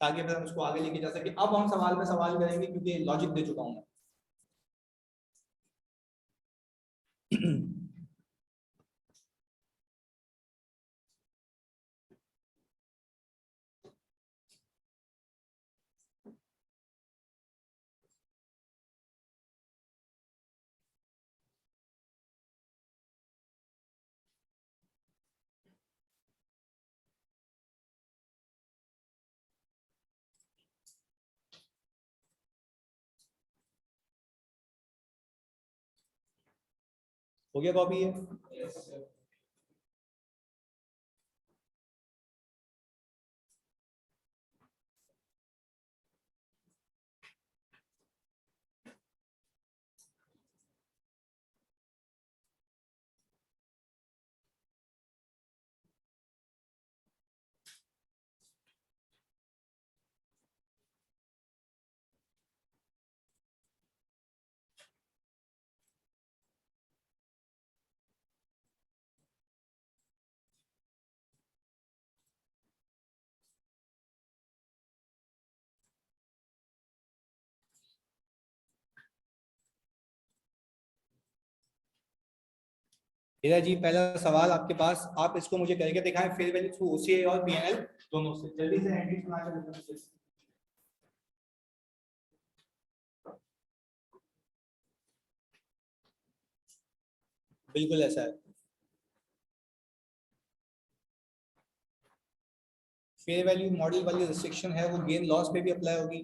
ताकि फिर हम उसको आगे लेके जा सके। अब हम सवाल पे सवाल करेंगे क्योंकि लॉजिक दे चुका हूं मैं। हो गया कॉपी है? हीरा जी पहला सवाल आपके पास, आप इसको मुझे करके दिखाएं फेयर वैल्यू थ्रू ओसीआई और पीएनएल दोनों से। जल्दी से एंट्री सुना के बताओ। बिल्कुल ऐसा है, फेयर वैल्यू मॉडल वाली रिस्ट्रिक्शन है वो गेन लॉस पे भी अप्लाई होगी।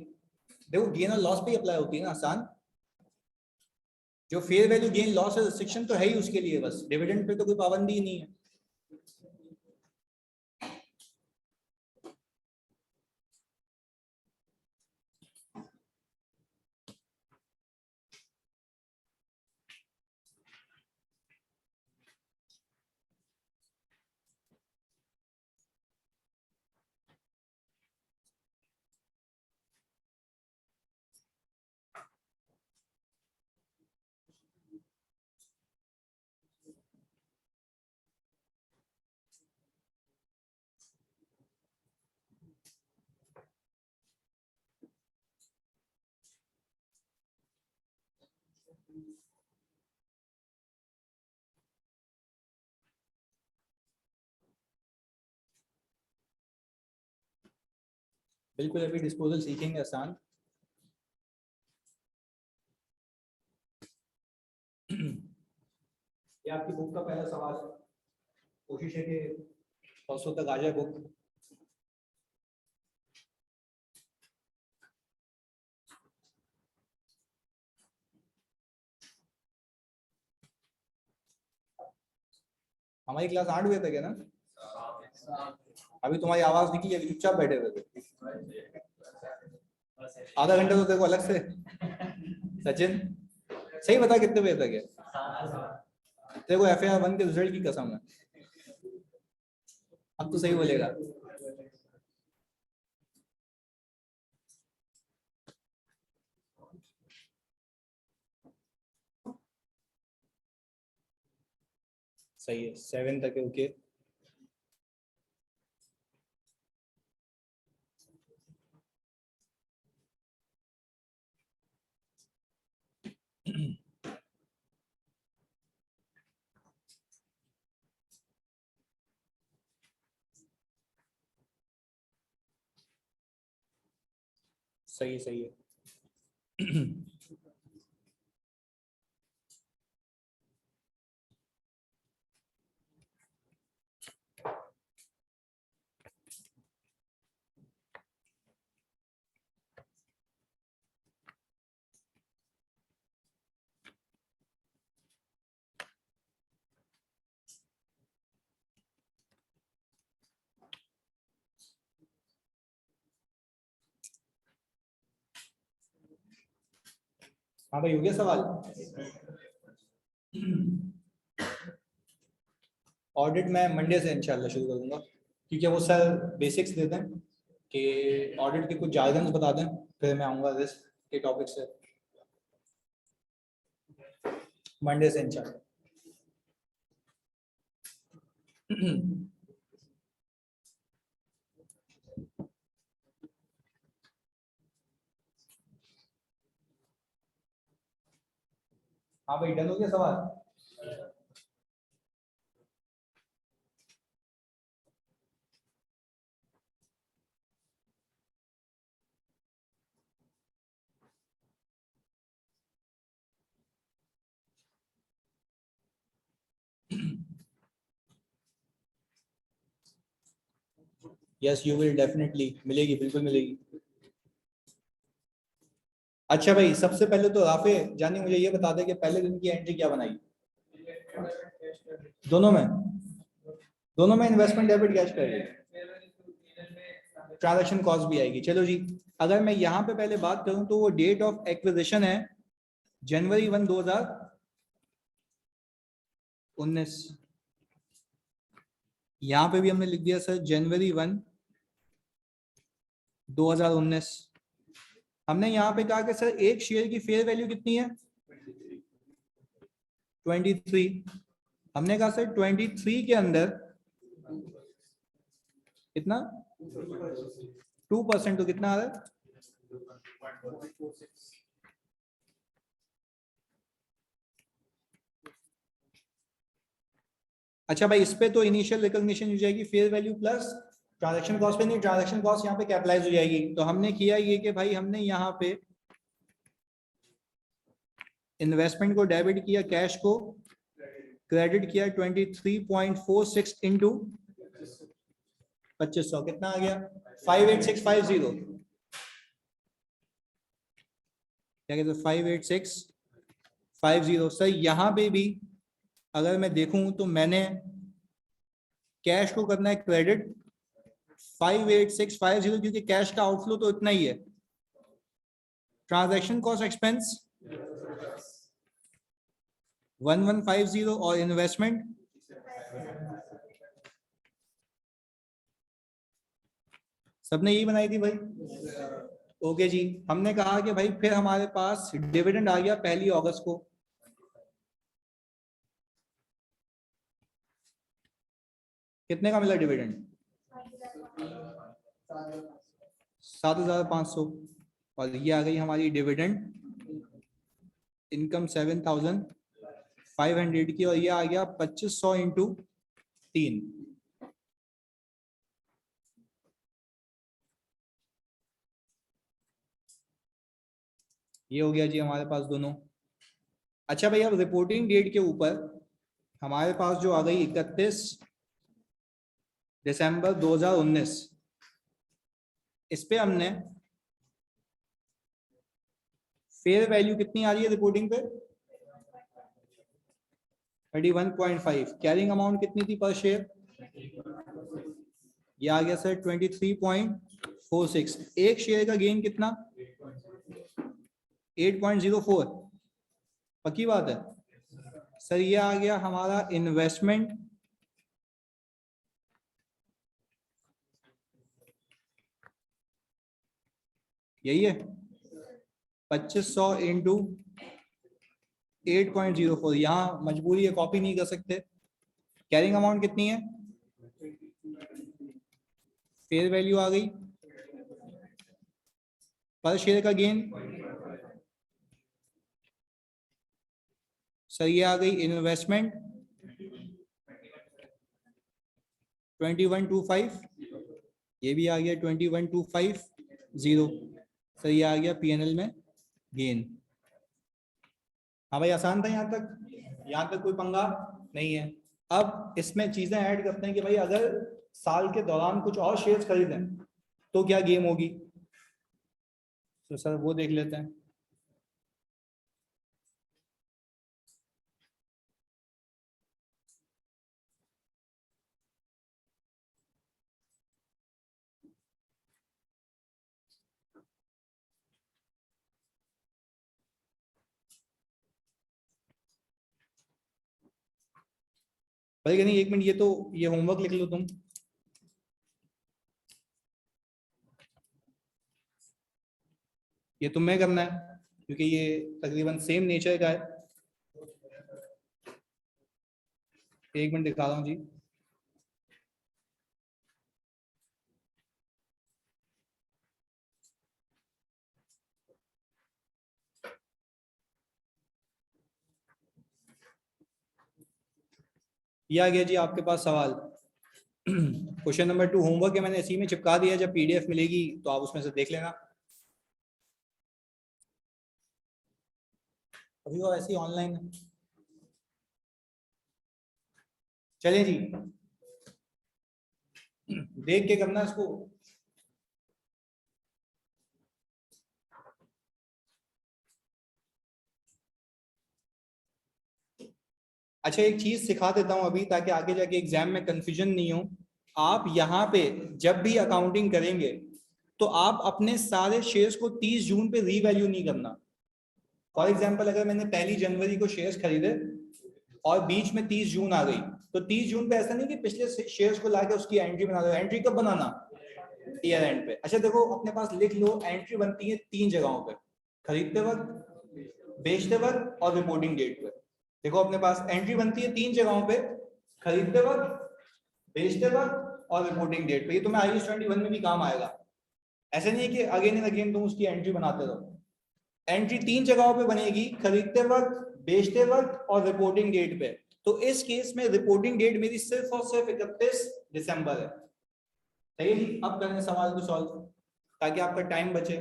देखो गेन और लॉस पे ही अप्लाई होती है ना आसान, जो फेयर वैल्यू गेन लॉस है रिस्ट्रिक्शन तो है ही उसके लिए, बस डिविडेंड पे तो कोई पाबंदी ही नहीं है। बिल्कुल अभी डिस्पोजल सीखेंगे आसान। ये आपकी बुक का पहला सवाल है, कोशिश है कि 100 तक आ जाए बुक। हमारी क्लास 8 बजे तक है ना? अभी तुम्हारी आवाज निकली, अभी चुपचाप बैठे हुए थे। आधा घंटा तो देखो अलग से। सचिन सही बता कितने बजे तक है? तेरे को FAR1 के रिजल्ट की कसम है, अब तो सही बोलेगा। सही है, 7 तक है, ओके। सही है, सही है। हाँ भाई, हो गया सवाल। ऑडिट मैं मंडे से इंशाल्लाह शुरू करूंगा, क्योंकि वो सर बेसिक्स देते हैं कि ऑडिट के कुछ जार्गन्स बता दें, फिर मैं आऊँगा रिस्क के टॉपिक से मंडे से इंशाल्लाह। हाँ भाई, डन हो गया सवाल। यस यू विल डेफिनेटली, मिलेगी, बिल्कुल मिलेगी। अच्छा भाई, सबसे पहले तो राफे जानी मुझे ये बता दे कि पहले दिन की एंट्री क्या बनाई। दोनों में, दोनों में investment debit cash credit, transaction cost भी आएगी। चलो जी, अगर मैं यहाँ पे पहले बात करूं तो वो डेट ऑफ एक्विजिशन है जनवरी 1, 2019। यहाँ पे भी हमने लिख दिया सर जनवरी 1, 2019। हमने यहाँ पे कहा कि सर एक शेयर की फेयर वैल्यू कितनी है, 23। हमने कहा सर 23 के अंदर कितना, 2%, तो कितना आ रहा है, अच्छा भाई, इस पे तो इनिशियल रिकॉग्निशन हो जाएगी fair value plus transaction cost पे नहीं, ट्रांजैक्शन कॉस्ट यहाँ पे कैपिटलाइज हो जाएगी। तो हमने किया ये कि भाई हमने यहाँ पे इन्वेस्टमेंट को डेबिट किया, कैश को क्रेडिट किया, 23.46 इंटू 2500 कितना आ गया, 58650। क्या कहते हैं, 58650। सर यहाँ पे भी अगर मैं देखूं तो मैंने कैश को करना है क्रेडिट 58650, क्योंकि कैश का आउटफ्लो तो इतना ही है। ट्रांजैक्शन कॉस्ट एक्सपेंस 1150 और इन्वेस्टमेंट सबने यही बनाई थी भाई। ओके जी, हमने कहा कि भाई फिर हमारे पास डिविडेंड आ गया 1 अगस्त को। कितने का मिला डिविडेंड, 7,500। और ये आ गई हमारी डिविडेंड इनकम 7,500 की, और ये आ गया 2500 इंटू 3। ये हो गया जी हमारे पास दोनों। अच्छा भाई, अब रिपोर्टिंग डेट के ऊपर हमारे पास जो आ गई 31 दिसंबर 2019, इस पे हमने फेयर वैल्यू कितनी आ रही है रिपोर्टिंग पे, 31.5। कैरिंग अमाउंट कितनी थी पर शेयर, ये आ गया सर 23.46। एक शेयर का गेन कितना, 8.04। पक्की बात है, सर ये आ गया हमारा इन्वेस्टमेंट, यही है 2500 इंटू 8.04। यहाँ मजबूरी है, कॉपी नहीं कर सकते। कैरिंग अमाउंट कितनी है, फेयर वैल्यू आ गई, पर शेयर का गेन सर ये आ गई इन्वेस्टमेंट 2125, ये भी आ गया 21,250। सर ये आ गया पीएनएल में गेन। हाँ भाई आसान था यहाँ तक कोई पंगा नहीं है। अब इसमें चीजें ऐड करते हैं कि भाई अगर साल के दौरान कुछ और शेयर्स खरीदें तो क्या गेम होगी, तो सर वो देख लेते हैं। भाई नहीं, एक मिनट, ये होमवर्क लिख लो तुम। ये तुम्हें करना है क्योंकि ये तकरीबन सेम नेचर का है। एक मिनट दिखा रहा हूँ जी। ये आ गया जी आपके पास सवाल। क्वेश्चन नंबर 2 होमवर्क है, मैंने इसी में चिपका दिया, जब पीडीएफ मिलेगी तो आप उसमें से देख लेना। अभी वो ऐसे ही ऑनलाइन है। चलिए जी, देख के करना इसको। अच्छा एक चीज सिखा देता हूं अभी, ताकि आगे जाके एग्जाम में कंफ्यूजन नहीं हो। आप यहाँ पे जब भी अकाउंटिंग करेंगे तो आप अपने सारे शेयर्स को 30 जून पे रीवैल्यू नहीं करना। फॉर एग्जाम्पल अगर मैंने 1 जनवरी को शेयर्स खरीदे और बीच में 30 जून आ गई, तो 30 जून पे ऐसा नहीं कि पिछले शेयर्स को लाके उसकी एंट्री बना दो। एंट्री कब बनाना, ईयर एंड पे। अच्छा देखो अपने पास लिख लो, एंट्री बनती है 3 जगहों पे, खरीदते वक्त, बेचते वक्त और रिपोर्टिंग डेट पे। देखो अपने पास एंट्री बनती है 3 जगहों पे, खरीदते वक्त, बेचते वक्त और रिपोर्टिंग डेट पे। ये तुम्हें IAS 21 में भी काम आएगा। ऐसे नहीं है कि अगेन एंड अगेन तुम उसकी एंट्री बनाते रहो। एंट्री 3 जगहों पे बनेगी, खरीदते वक्त, बेचते वक्त और रिपोर्टिंग डेट पे। तो इस केस में रिपोर्टिंग डेट मेरी सिर्फ और सिर्फ 31 दिसंबर है। सही है जी। अब करें सवाल को सॉल्व ताकि आपका टाइम बचे।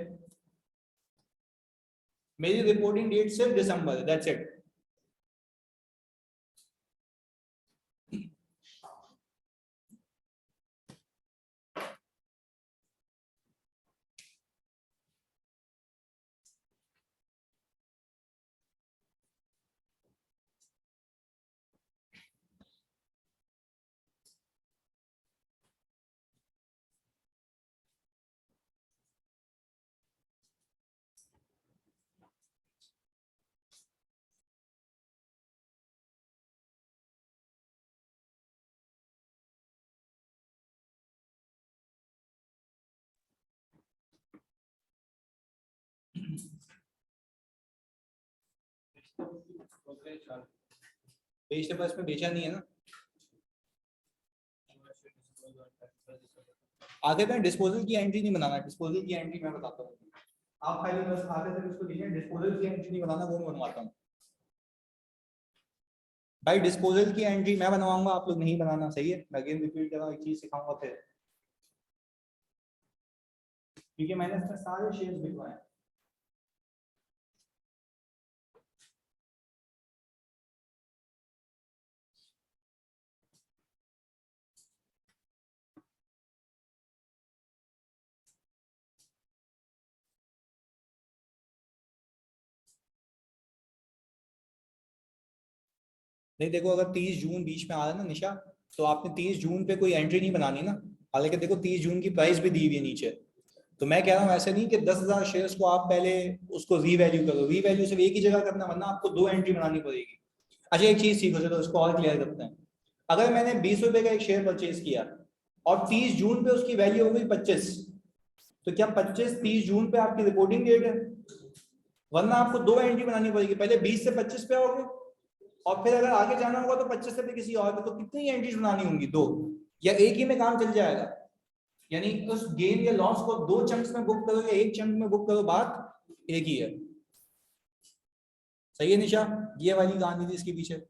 मेरी रिपोर्टिंग डेट सिर्फ दिसंबर है, दैट्स इट। बेचते बस में बेचा नहीं है ना। आगे में डिस्पोजल की एंट्री नहीं बनाना, डिस्पोजल की एंट्री मैं बताता हूँ। आप खाली बस आगे तक इसको लीजिए, डिस्पोजल की एंट्री नहीं बनाना, वो मैं बनवाता हूँ। भाई डिस्पोजल की एंट्री मैं बनवाऊंगा, आप लोग नहीं बनाना, सही है। मैं अगेन रिपीट कर रहा हूँ, एक चीज सिखाऊंगा फिर, क्योंकि मैंने इसमें सारे शेयर्स बिकवाए। नहीं देखो, अगर 30 जून बीच में आ रहा है ना निशा, तो आपने 30 जून पे कोई एंट्री नहीं बनानी ना। हालांकि देखो 30 जून की प्राइस भी दी हुई है नीचे। तो मैं कह रहा हूँ ऐसे नहीं कि 10,000 शेयर्स को आप पहले उसको रीवैल्यू करो, रीवैल्यू सिर्फ एक ही जगह करना, वरना आपको 2 एंट्री बनानी पड़ेगी। अच्छा एक चीज सीखो, तो उसको और क्लियर करते हैं। अगर मैंने 20 रुपए का एक शेयर परचेज किया और 30 जून पे उसकी वैल्यू हो गई 25, तो क्या 25-30 जून पे आपकी रिपोर्टिंग डेट है? वरना आपको दो एंट्री बनानी पड़ेगी, पहले 20 से 25 पे आओगे और फिर अगर आगे जाना होगा तो 25 से भी किसी और पे, तो कितनी एंट्रीज बनानी होंगी? दो, या एक ही में काम चल जाएगा? यानी उस गेन या लॉस को दो चंक्स में बुक करो या एक चंक में बुक करो, बात एक ही है। सही है निशा? ये वाली कहानी थी इसके पीछे।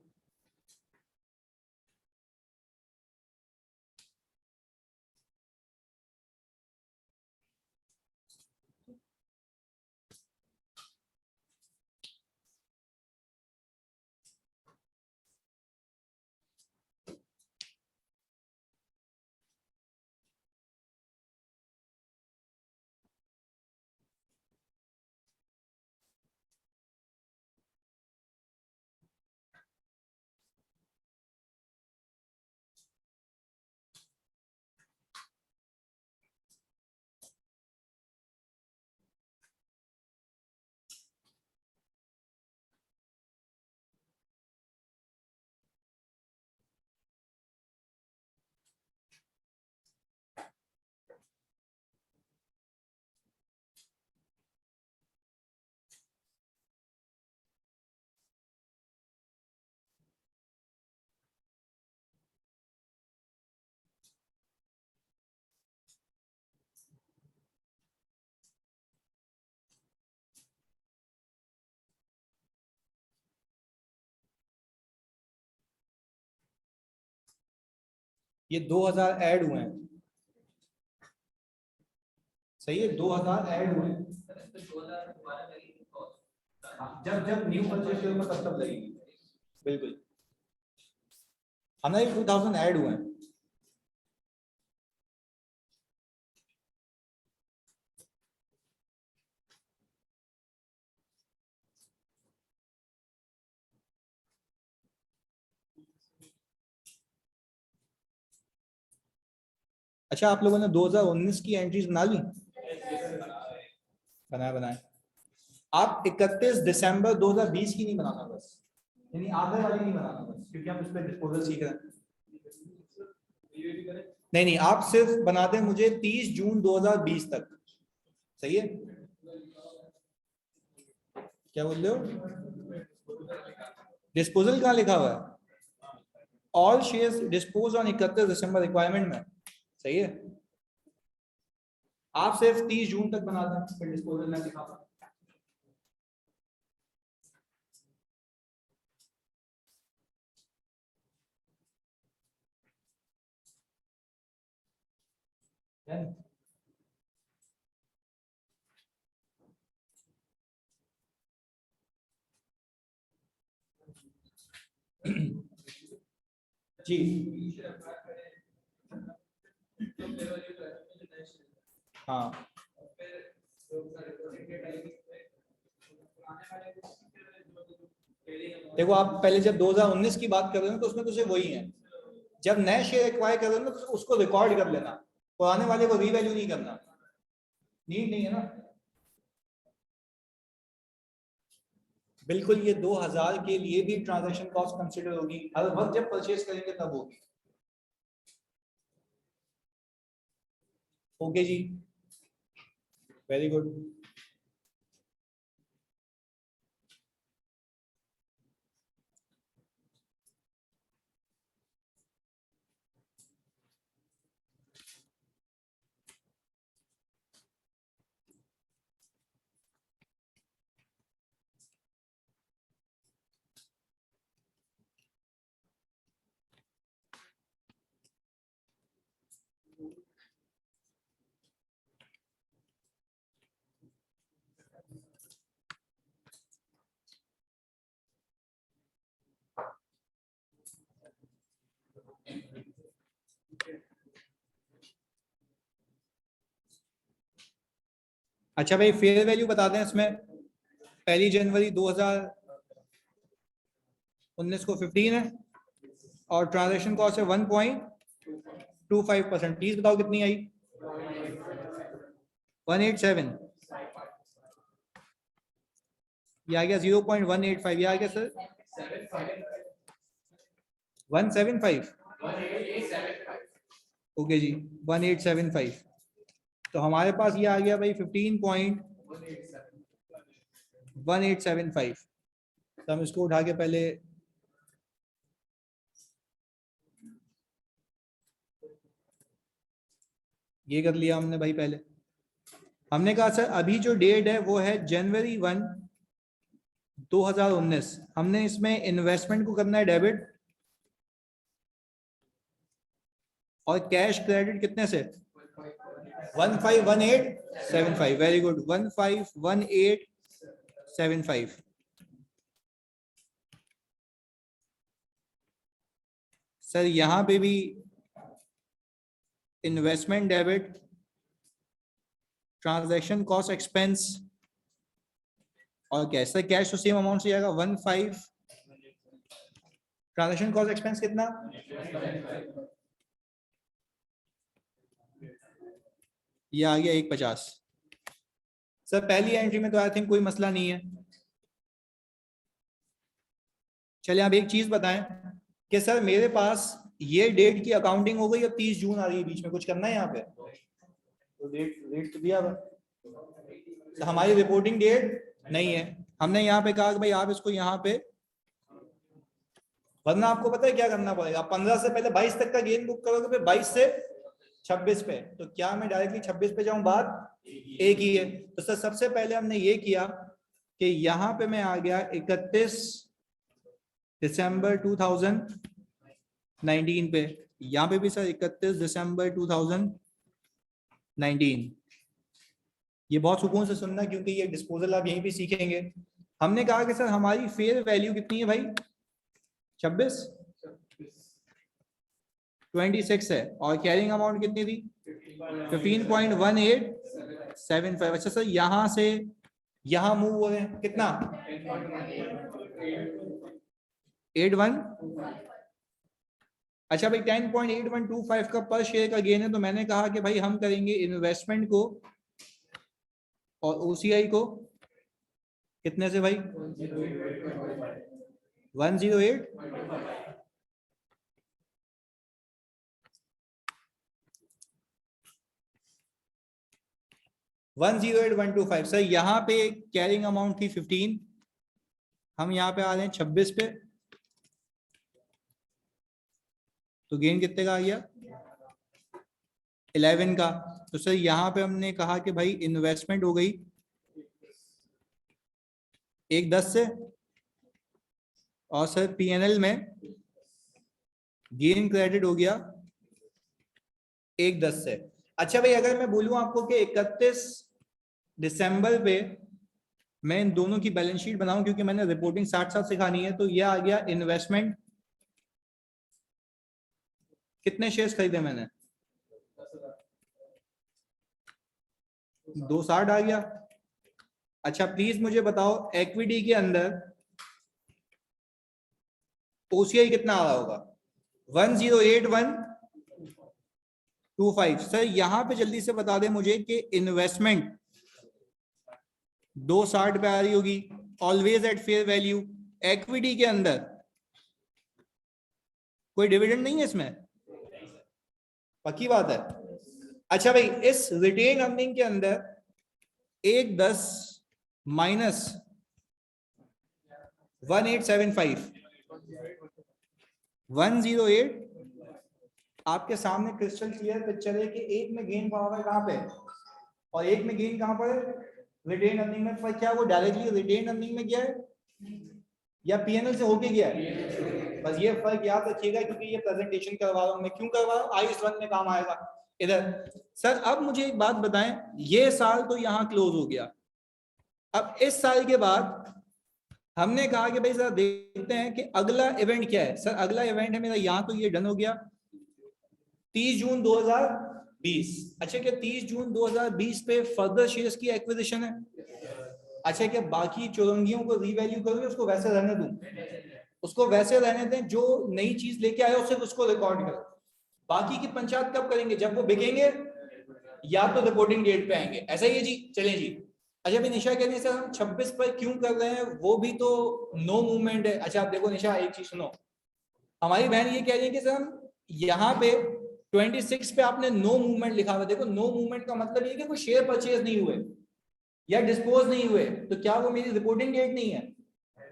ये 2000 ऐड हुए हैं, सही है, 2000 ऐड हुए हैं। जब जब न्यू परचेज करूंगा तब तब लगेगी, बिल्कुल। हमारे 2000 ऐड हुए हैं। अच्छा आप लोगों ने 2019 की एंट्रीज बना ली? बनाए बनाए। आप 31 दिसंबर 2020 की नहीं बनाना बस, यानी आगे वाली नहीं बनाना बस, क्योंकि हम इस पे डिस्पोजल सीख रहे हैं। नहीं नहीं, आप सिर्फ बना दें मुझे 30 जून 2020 तक। सही है? क्या बोल रहे हो? डिस्पोजल कहाँ लिखा हुआ है? All shares dispose on 31 December requirement में। सही है, आप सिर्फ 30 जून तक बना दें, फिर डिस्पोजल में लिखा हुआ। जी हाँ, देखो आप पहले जब 2019 की बात कर रहे हो तो उसमें तो सिर्फ वही है। जब नए शेयर एक्वायर कर रहे हो ना तो उसको रिकॉर्ड कर लेना, पुराने वाले को रीवैल्यू नहीं करना, नीड नहीं है ना। बिल्कुल, ये 2000 के लिए भी ट्रांजैक्शन कॉस्ट कंसीडर होगी, हर वक्त जब परचेज करेंगे तब होगी। ओके जी, वेरी गुड। अच्छा भाई, फेयर वैल्यू बता दें इसमें। 1 जनवरी 2019 को 15 है और ट्रांजैक्शन कॉस्ट है 1.25%। प्लीज बताओ कितनी आई? 187। ये आ गया 0.185। ये आ गया सर 175 ओके जी 1875। तो हमारे पास ये आ गया भाई 15.1875। तो हम इसको उठा के पहले ये कर लिया हमने भाई। पहले हमने कहा सर अभी जो डेट है वो है जनवरी 1 2019। हमने इसमें इन्वेस्टमेंट को करना है डेबिट और कैश क्रेडिट कितने से 151875। Very good 151875। सर यहां पे भी investment debit transaction cost expense और कैश। सर कैश तो सेम अमाउंट से जाएगा 15। ट्रांजैक्शन कॉस्ट एक्सपेंस कितना ये आ गया 150। सर पहली एंट्री में तो आई थिंक कोई मसला नहीं है। चलिए आप एक चीज बताएं कि सर मेरे पास ये डेट की अकाउंटिंग हो गई, अब 30 जून आ रही है, बीच में कुछ करना है यहाँ पे तो डेट तो दिया तो हमारी रिपोर्टिंग डेट नहीं है। हमने यहाँ पे कहा कि भाई आप इसको यहाँ पे, वरना आपको पता है क्या करना पड़ेगा, 15 से पहले 22 तक का गेन बुक करोगे, फिर 22 से 26 पे। तो क्या मैं डायरेक्टली 26 पे जाऊं? बात एक ही है। तो सर सबसे पहले हमने ये किया कि यहाँ पे मैं आ गया 31 दिसंबर 2019 पे। यहाँ पे भी सर 31 दिसंबर 2019। ये बहुत सुकून से सुनना क्योंकि ये डिस्पोजल आप यहीं पे सीखेंगे। हमने कहा कि सर हमारी फेयर वैल्यू कितनी है भाई 26 है और कैरिंग अमाउंट कितनी थी 15.1875। अच्छा सर यहां से यहां मूव हो रहे हैं कितना 81। अच्छा भाई 10.8125 का पर शेयर का गेन है। तो मैंने कहा कि भाई हम करेंगे इन्वेस्टमेंट को और ओसीआई को कितने से भाई 108। सर यहाँ पे कैरिंग अमाउंट थी 15, हम यहाँ पे आ रहे हैं 26 पे, तो गेन कितने का आ गया 11 का। तो सर यहाँ पे हमने कहा कि भाई इन्वेस्टमेंट हो गई 110 से और सर पीएनएल में गेन क्रेडिट हो गया 110 से। अच्छा भाई अगर मैं बोलूं आपको कि 31 दिसंबर पे मैं इन दोनों की बैलेंस शीट बनाऊं क्योंकि मैंने रिपोर्टिंग साथ साथ सिखानी है, तो यह आ गया इन्वेस्टमेंट कितने शेयर्स खरीदे मैंने 260 आ गया। अच्छा प्लीज मुझे बताओ इक्विटी के अंदर ओसीआई कितना आ रहा होगा 108125। सर यहां पे जल्दी से बता दें मुझे कि इन्वेस्टमेंट 260 पे आ रही होगी always at fair value. Equity के अंदर कोई डिविडेंड नहीं है इसमें, पक्की बात है। अच्छा भाई इस रिटेन अर्निंग के अंदर 110 माइनस 1875 108 आपके सामने क्रिस्टल क्लियर पिक्चर है कि एक में गेन पावर कहां पे और एक में गेन कहां पर है रिटेन अर्निंग में। क्या वो डायरेक्टली रिटेन अर्निंग में गया है या पीएनएल से होके गया है? बस ये फर्क याद रखिएगा क्योंकि ये प्रेजेंटेशन करवा रहा हूं मैं। क्यों करवा रहा हूं? IS1 में काम आएगा इधर। सर अब मुझे एक बात बताएं, ये साल तो यहां क्लोज हो गया, अब इस साल के बाद हमने कहा कि भाई सर देखते हैं कि अगला इवेंट क्या है। सर अगला इवेंट है मेरा यहां, तो ये डन हो गया 30 जून 2020। अच्छा क्या 30 जून 2020 पे फर्दर शेयर्स की एक्विजिशन है? अच्छा क्या बाकी चौरंगियों को रीवैल्यू करोगे उसको वैसे रहने दूं? उसको वैसे रहने दें, जो नई चीज लेके आए हो सिर्फ उसको रिकॉर्ड करो। बाकी की पंचायत कब करेंगे? जब वो बिकेंगे या तो रिपोर्टिंग डेट पे आएंगे। ऐसा ही है जी। चलें जी। अच्छा भाई निशा कह रही है सर हम 26 पर क्यों कर रहे हैं, वो भी तो नो मूवमेंट है। अच्छा आप देखो निशा एक चीज सुनो, हमारी बहन ये कह रही है कि सर हम यहाँ पे 26 पे आपने नो मूवमेंट लिखा हुआ, देखो नो मूवमेंट का मतलब ये कि कोई शेयर परचेज नहीं हुए या डिस्पोज नहीं हुए, तो क्या वो मेरी रिपोर्टिंग डेट नहीं है?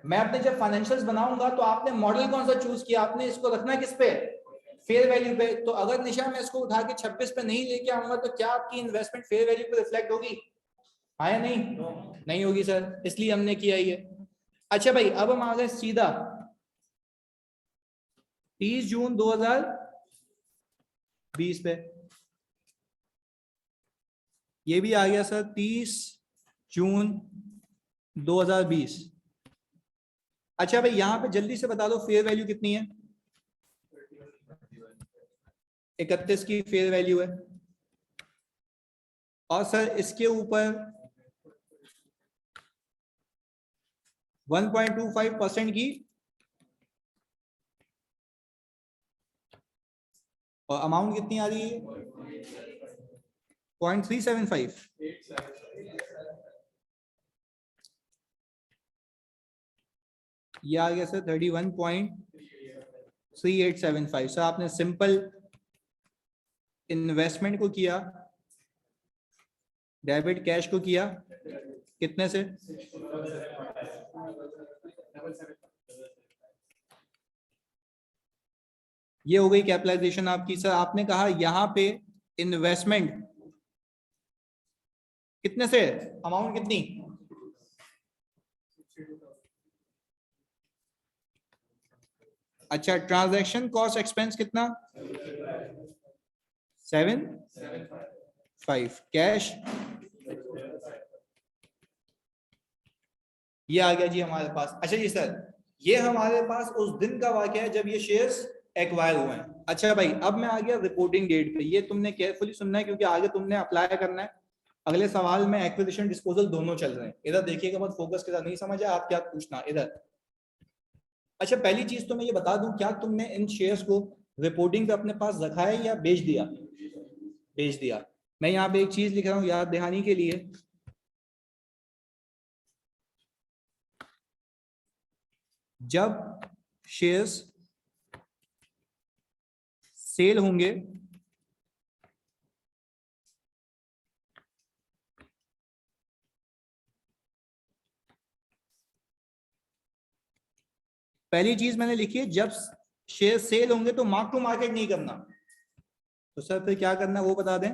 मैं अपने जब फाइनेंशियल्स बनाऊंगा तो आपने मॉडल कौन सा चूज किया, आपने इसको रखना किस पे, फेयर वैल्यू पे। तो अगर निशा मैं इसको उठा के 26 पे नहीं लेके आऊंगा तो क्या आपकी इन्वेस्टमेंट फेयर वैल्यू पे रिफ्लेक्ट होगी? हाँ या नहीं? नहीं होगी सर, इसलिए हमने किया ये। अच्छा भाई, अब हम आ गए सीधा 30 जून 2020 पे। ये भी आ गया सर 30 जून 2020। अच्छा भाई, यहां पे जल्दी से बता दो फेयर वैल्यू कितनी है? 31 की फेयर वैल्यू है। और सर इसके ऊपर 1.25% की, और अमाउंट कितनी आ रही है? 0.375। ये आ गया सर 31.3875। सर आपने सिंपल इन्वेस्टमेंट को किया, डेबिट कैश को किया, कितने से? ये हो गई कैपिटलाइजेशन आपकी। सर आपने कहा यहां पे इन्वेस्टमेंट कितने से, अमाउंट कितनी? अच्छा, ट्रांजैक्शन कॉस्ट एक्सपेंस कितना? 7.5। कैश ये आ गया जी हमारे पास। अच्छा जी सर, ये हमारे पास उस दिन का वाकया है जब ये शेयर्स एक्वायर हुए हैं। अच्छा भाई, अब मैं आ गया रिपोर्टिंग डेट पे। ये तुमने केयरफुली सुनना है क्योंकि आगे तुमने अप्लाई करना है। अगले सवाल में एक्विजिशन डिस्पोजल दोनों चल रहे हैं। इधर देखिएगा मत, फोकस के साथ, नहीं समझ आया आप क्या पूछना इधर। अच्छा, पहली चीज तो मैं ये बता दूं, क्या तुमने इन शेयर्स को रिपोर्टिंग पे अपने पास रखा है या बेच दिया? बेच दिया। मैं यहाँ पे एक चीज लिख रहा हूँ याद दहानी के लिए। जब शेयर्स सेल होंगे पहली चीज मैंने लिखी है, जब शेयर सेल होंगे तो मार्क टू मार्केट नहीं करना। तो सर फिर क्या करना वो बता दें।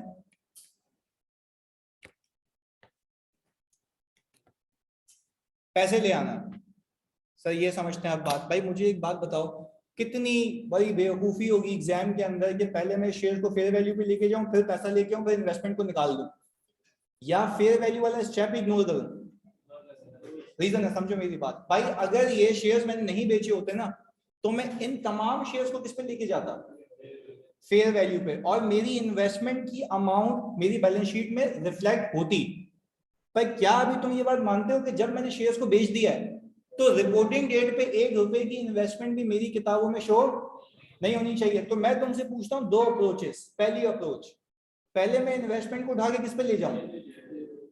पैसे ले आना। सर ये समझते हैं आप बात। भाई मुझे एक बात बताओ, कितनी बड़ी बेवकूफी होगी एग्जाम के अंदर कि पहले मैं शेयर को फेयर वैल्यू पे लेके जाऊं, फिर पैसा लेके आऊं, फिर इन्वेस्टमेंट को निकाल दूं, या फेयर वैल्यू वाला स्टेप इग्नोर करूं। रीजन है, समझो मेरी बात। भाई अगर ये शेयर्स मैंने नहीं बेचे होते ना, तो मैं इन तमाम शेयर्स को किस पे लेके जाता? फेयर वैल्यू पे, और मेरी इन्वेस्टमेंट की अमाउंट मेरी बैलेंस शीट में रिफ्लेक्ट होती। पर क्या अभी तुम ये बात मानते हो कि जब मैंने शेयर्स को बेच दिया है तो रिपोर्टिंग डेट पे 1 रुपए की इन्वेस्टमेंट भी मेरी किताबों में शो नहीं होनी चाहिए? तो मैं तुमसे पूछता हूँ दो अप्रोचेस। पहली अप्रोच, पहले मैं इन्वेस्टमेंट को उठा के किस पे ले जाऊं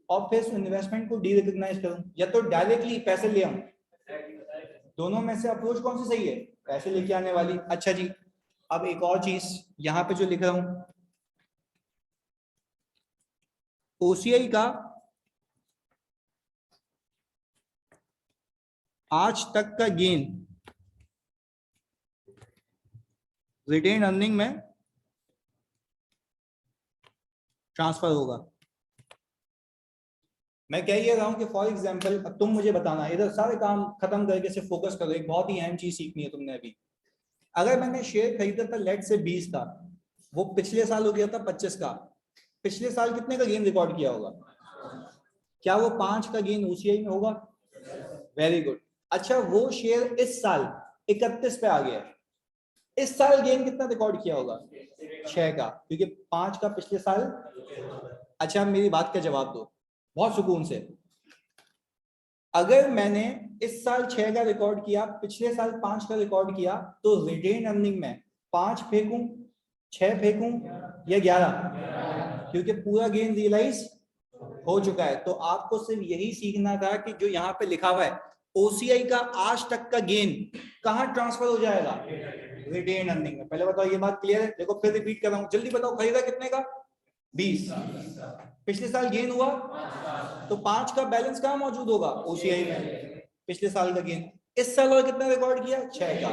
और फिर इन्वेस्टमेंट को डी रिकॉग्नाइज करूं, या तो डायरेक्टली पैसे ले आऊं। दोनों में से अप्रोच कौन सी सही है? पैसे लेके आने वाली। अच्छा जी, अब एक और चीज यहां पे जो लिख रहा हूं, ओसीआई का आज तक का गेन रिटेन अर्निंग में ट्रांसफर होगा। मैं कह ये रहा हूं कि फॉर एग्जांपल, अब तुम मुझे बताना, इधर सारे काम खत्म करके सिर्फ फोकस करो, एक बहुत ही अहम चीज सीखनी है तुमने अभी। अगर मैंने शेयर खरीदा था लेट से 20 का, वो पिछले साल हो गया था 25 का, पिछले साल कितने का गेन रिकॉर्ड किया होगा? क्या वो 5 का गेन ओसीआई में होगा? Very good. अच्छा, वो शेयर इस साल 31 पे आ गया, इस साल गेन कितना रिकॉर्ड किया होगा? 6 का, क्योंकि 5 का पिछले साल। अच्छा, मेरी बात का जवाब दो बहुत सुकून से। अगर मैंने इस साल 6 का रिकॉर्ड किया, पिछले साल 5 का रिकॉर्ड किया, तो रिटेन अर्निंग में 5 फेंकूं, 6 फेंकूं या 11? क्योंकि पूरा गेन रियलाइज हो चुका है। तो आपको सिर्फ यही सीखना था कि जो यहाँ पे लिखा हुआ है ओसीआई का आज तक का गेन कहां ट्रांसफर हो जाएगा? रिटेन अर्निंग में। पहले बताओ ये बात क्लियर है? देखो फिर रिपीट कर रहा हूं, जल्दी बताओ, खरीदा कितने का? 20। पिछले साल गेन हुआ तो 5 का बैलेंस कहां मौजूद होगा? ओसीआई में, पिछले साल का गेन। इस साल और कितना रिकॉर्ड किया? 6 का।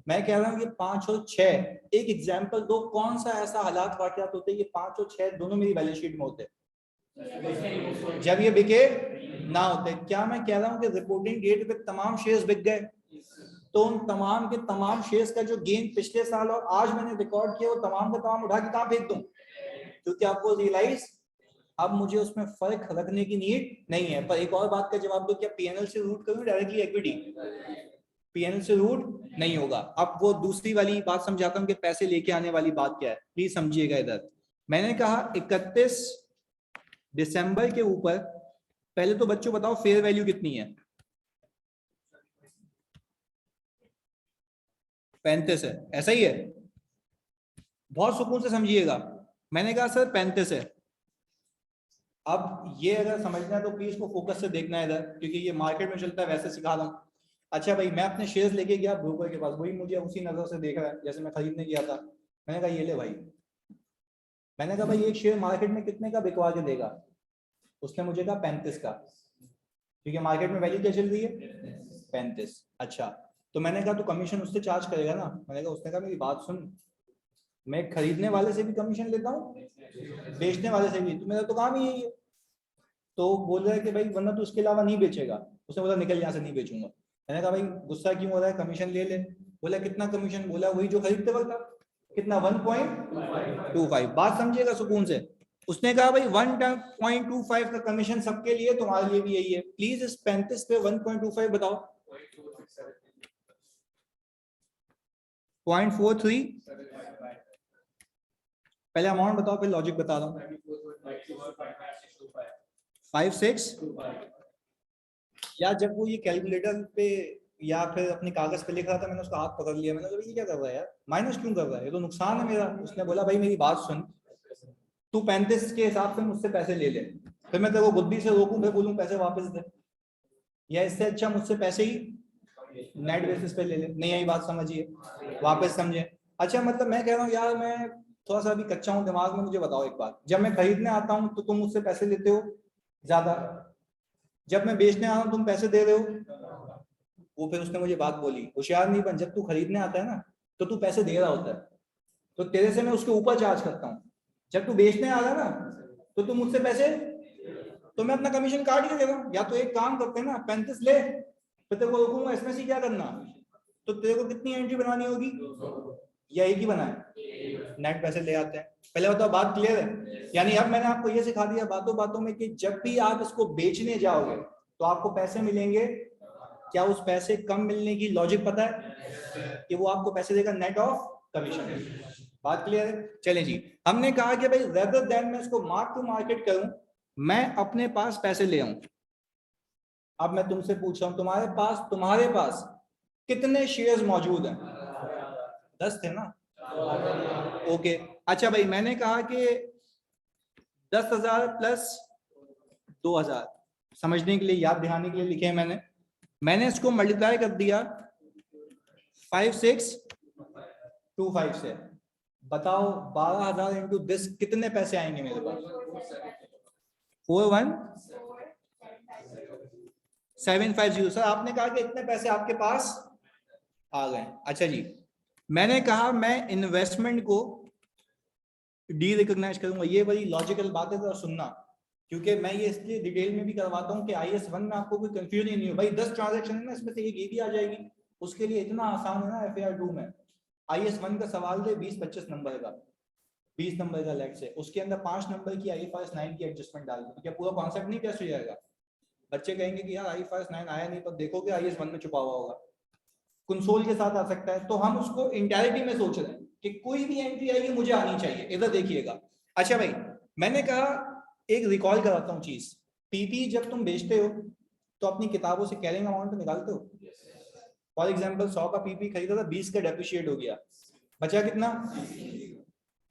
मैं कह रहा हूं कि 5 और 6, एक एग्जांपल दो, कौन सा ऐसा हालात वाकयात होते हैं कि 5 और 6 दोनों मेरी बैलेंस शीट में होते, जब ये बिके ना होते? क्या मैं कह रहा हूं कि रिपोर्टिंग डेट पे तमाम शेयर्स बिक गए, तो उन तमाम के तमाम शेयर्स का जो गेन पिछले साल और आज मैंने रिकॉर्ड किया वो तमाम का तमाम उठा के कहां फेंक दूं? क्योंकि आपको रियलाइज अब मुझे उसमें फर्क रखने की नीड नहीं है। पर एक और बात का जवाब दो, क्या पीएनएल से रूट करूं डायरेक्टली इक्विटी? पीएनएल से रूट नहीं होगा। अब वो दूसरी वाली बात समझाता हूं कि पैसे लेके आने वाली बात क्या है, प्लीज समझिएगा इधर। मैंने कहा 31 दिसंबर के ऊपर, पहले तो बच्चों बताओ फेयर वैल्यू कितनी है? 35 है, ऐसा ही है? बहुत सुकून से समझिएगा। मैंने कहा सर 35 है। अब ये अगर समझना है तो प्लीज को फोकस से देखना है इधर, क्योंकि ये मार्केट में चलता है वैसे सिखा रहा हूँ। अच्छा भाई, मैं अपने शेयर्स लेके गया ब्रोकर के पास, वही मुझे उसी नजर से देख रहा है जैसे मैं खरीदने गया था। मैंने कहा ये ले भाई। मैंने कहा भाई एक शेयर मार्केट में कितने का बिकवा के देगा? उसने मुझे कहा 35 का, क्योंकि मार्केट में वैल्यू क्या चल रही है? 35। अच्छा, तो मैंने कहा तो कमीशन उससे चार्ज करेगा ना? मैंने कहा, उसने कहा मेरी बात सुन, मैं खरीदने वाले से भी कमीशन लेता हूँ, बेचने वाले से भी, तो मेरा तो काम ही यही है। तो बोल रहा है कि भाई वरना तो उसके अलावा नहीं बेचेगा। उसने बोला निकल यहाँ से, नहीं बेचूंगा। मैंने कहा भाई गुस्सा क्यों हो रहा है, कमीशन ले ले। बोला कितना कमीशन? बोला वही जो खरीदते वक्त था। कितना? 1.25। बात समझिएगा सुकून से। उसने कहा भाई 1.25 का कमीशन सबके लिए, तुम्हारे लिए भी यही है। प्लीज इस 35 पे 1.25 बताओ। 0.43। पहले अमाउंट बताओ फिर लॉजिक बता रहा हूँ। 56। या जब वो ये कैलकुलेटर पे या फिर अपने कागज पे लिख रहा था, मैंने उसका हाथ पकड़ लिया। मैंने कहा ये क्या कर रहा है यार, माइनस क्यों कर रहा है, ये तो नुकसान है मेरा। उसने बोला भाई मेरी बात सुन, तू 35 के हिसाब से मुझसे पैसे ले ले, फिर मैं तेरे को बुद्धि से रोकूं, फिर बोलूं पैसे वापस दे, या इससे अच्छा मुझसे पैसे ही नेट बेसिस पे ले ले। नहीं आई बात समझिए, वापस समझे। अच्छा मतलब मैं कह रहा हूँ यार, मैं थोड़ा सा अभी कच्चा हूँ दिमाग में, मुझे बताओ एक बात, जब मैं खरीदने आता हूँ तो तुम मुझसे पैसे लेते हो ज्यादा, जब मैं बेचने आ रहा हूँ तुम पैसे दे रहे हो। वो फिर उसने मुझे बात बोली, होशियार नहीं बन, जब तू खरीदने आता है ना तो तू पैसे दे रहा होता है, तो तेरे से मैं उसके ऊपर चार्ज करता हूँ। जब तू बेचने आ रहा है ना तो तू मुझसे पैसे, तो मैं अपना कमीशन काट के दे रहा हूँ। या तो एक काम करते हैं ना, 35 ले, फिर तेरे को रोकूंगा, इसमें से क्या करना, तो तेरे को कितनी एंट्री बनानी होगी? या एक ही बनाए, नेट पैसे ले आते हैं। पहले बताओ बात क्लियर है? यानी अब मैंने आपको ये सिखा दिया बातों बातों में कि जब भी आप इसको बेचने जाओगे तो आपको पैसे मिलेंगे। क्या उस पैसे कम मिलने की लॉजिक पता है? कि वो आपको पैसे देगा नेट ऑफ कमीशन। बात क्लियर है? चलें जी, हमने कहा कि भाई रेदर देन मैं इसको मार्क टू मार्केट करूं, मैं अपने पास पैसे ले आऊं। अब मैं तुमसे पूछ रहा हूं, तुम्हारे पास कितने शेयर्स मौजूद हैं? 10 थे ना? ओके। अच्छा भाई, मैंने कहा कि 10,000 प्लस 2,000, समझने के लिए, याद दिलाने के लिए लिखे हैं मैंने इसको मल्टीप्लाई कर दिया 5625 से। बताओ 12,000 इंटू दिस कितने पैसे आएंगे मेरे पास? 41750। सर आपने कहा कि इतने पैसे आपके पास आ गए। अच्छा जी, मैंने कहा मैं इन्वेस्टमेंट को डी रिकॉग्नाइज करूंगा। ये बड़ी लॉजिकल बात है, तो सुनना, क्योंकि मैं ये इसलिए डिटेल में भी करवाता हूँ कि IS1 में आपको कोई कंफ्यूजन नहीं हो। भाई 10 ट्रांजैक्शन है ना, इसमें से एक ये भी आ जाएगी, उसके लिए इतना आसान है ना। FAR2 में IS1 का सवाल दे 20-25 नंबर का, 20 नंबर का लेट से, उसके अंदर 5 नंबर की IFRS 9 की एडजस्टमेंट डाल दो, क्या पूरा कॉन्सेप्ट नहीं टेस्ट हो जाएगा? बच्चे कहेंगे कि यार IFRS 9 आया नहीं, तो देखोगे IS1 में छुपा हुआ होगा, कंसोल के साथ आ सकता है। तो हम उसको इंटायरिटी में सोच रहे हैं कि कोई भी एंट्री आएगी मुझे आनी चाहिए। इधर देखिएगा। अच्छा भाई, मैंने कहा एक रिकॉल कराता हूँ चीज। पीपी जब तुम बेचते हो तो अपनी किताबों से कैरिंग अमाउंट तो निकालते हो। फॉर एग्जांपल 100 का पीपी खरीदा था, 20 का डेप्रिशिएट हो गया, बचा कितना?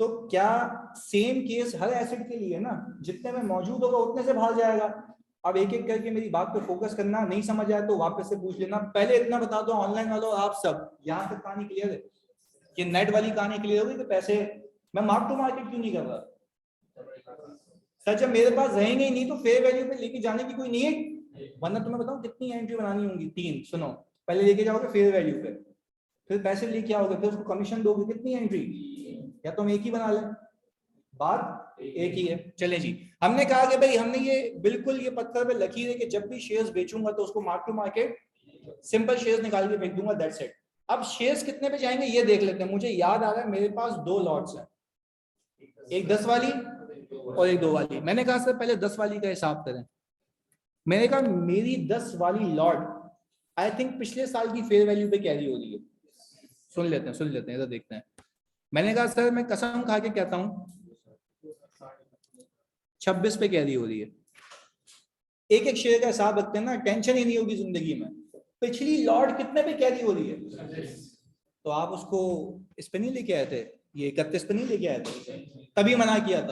तो क्या सेम केस हर एसेट के लिए ना, जितने में मौजूद होगा उतने से भाग जाएगा? अब एक एक करके मेरी बात पे फोकस करना, नहीं समझ आया तो वापस से पूछ लेना। पहले इतना बता दो ऑनलाइन वालों, आप सब यहाँ तक कहानी क्लियर है? ये नेट वाली कहानी क्लियर होगी कि पैसे मैं मार्क टू मार्केट क्यों नहीं कर रहा? सर जब मेरे पास रहेंगे ही नहीं तो फेयर वैल्यू पे लेके जाने की कोई नीड, वरना तुम्हें बताऊं कितनी एंट्री बनानी होंगी, 3। सुनो, पहले लेके जाओगे फेयर वैल्यू पे, फिर पैसे लेके आओगे, फिर उसको कमीशन दोगे, कितनी एंट्री? या तो हम एक ही बना लें, बात एक ही है। चले जी, हमने कहा कि भाई हमने ये बिल्कुल ये पत्थर पे लकीर है कि जब भी शेयर्स बेचूंगा तो उसको mark to market simple shares निकाल के फेंक दूंगा, दैट्स इट। अब शेयर्स कितने पे जाएंगे ये देख लेते हैं। मुझे याद आ रहा है मेरे पास 2 लॉट्स हैं, एक 10 वाली और एक 2 वाली। मैंने कहा सर पहले 10 वाली का हिसाब करें। मैंने कहा मेरी 10 वाली लॉट आई थिंक पिछले साल की फेयर वैल्यू पे कैरी हो रही है। सुन लेते हैं इधर देखते हैं। मैंने कहा सर मैं कसम खा के कहता हूं 26 पे कैरी हो रही है। एक एक शेयर का हिसाब रखते हैं ना, टेंशन ही नहीं होगी जिंदगी में। पिछली लॉट कितने पे कैरी हो रही है? तो आप उसको इस पे नहीं लेके आए थे, ये 31 पे नहीं लेके आए थे, तभी मना किया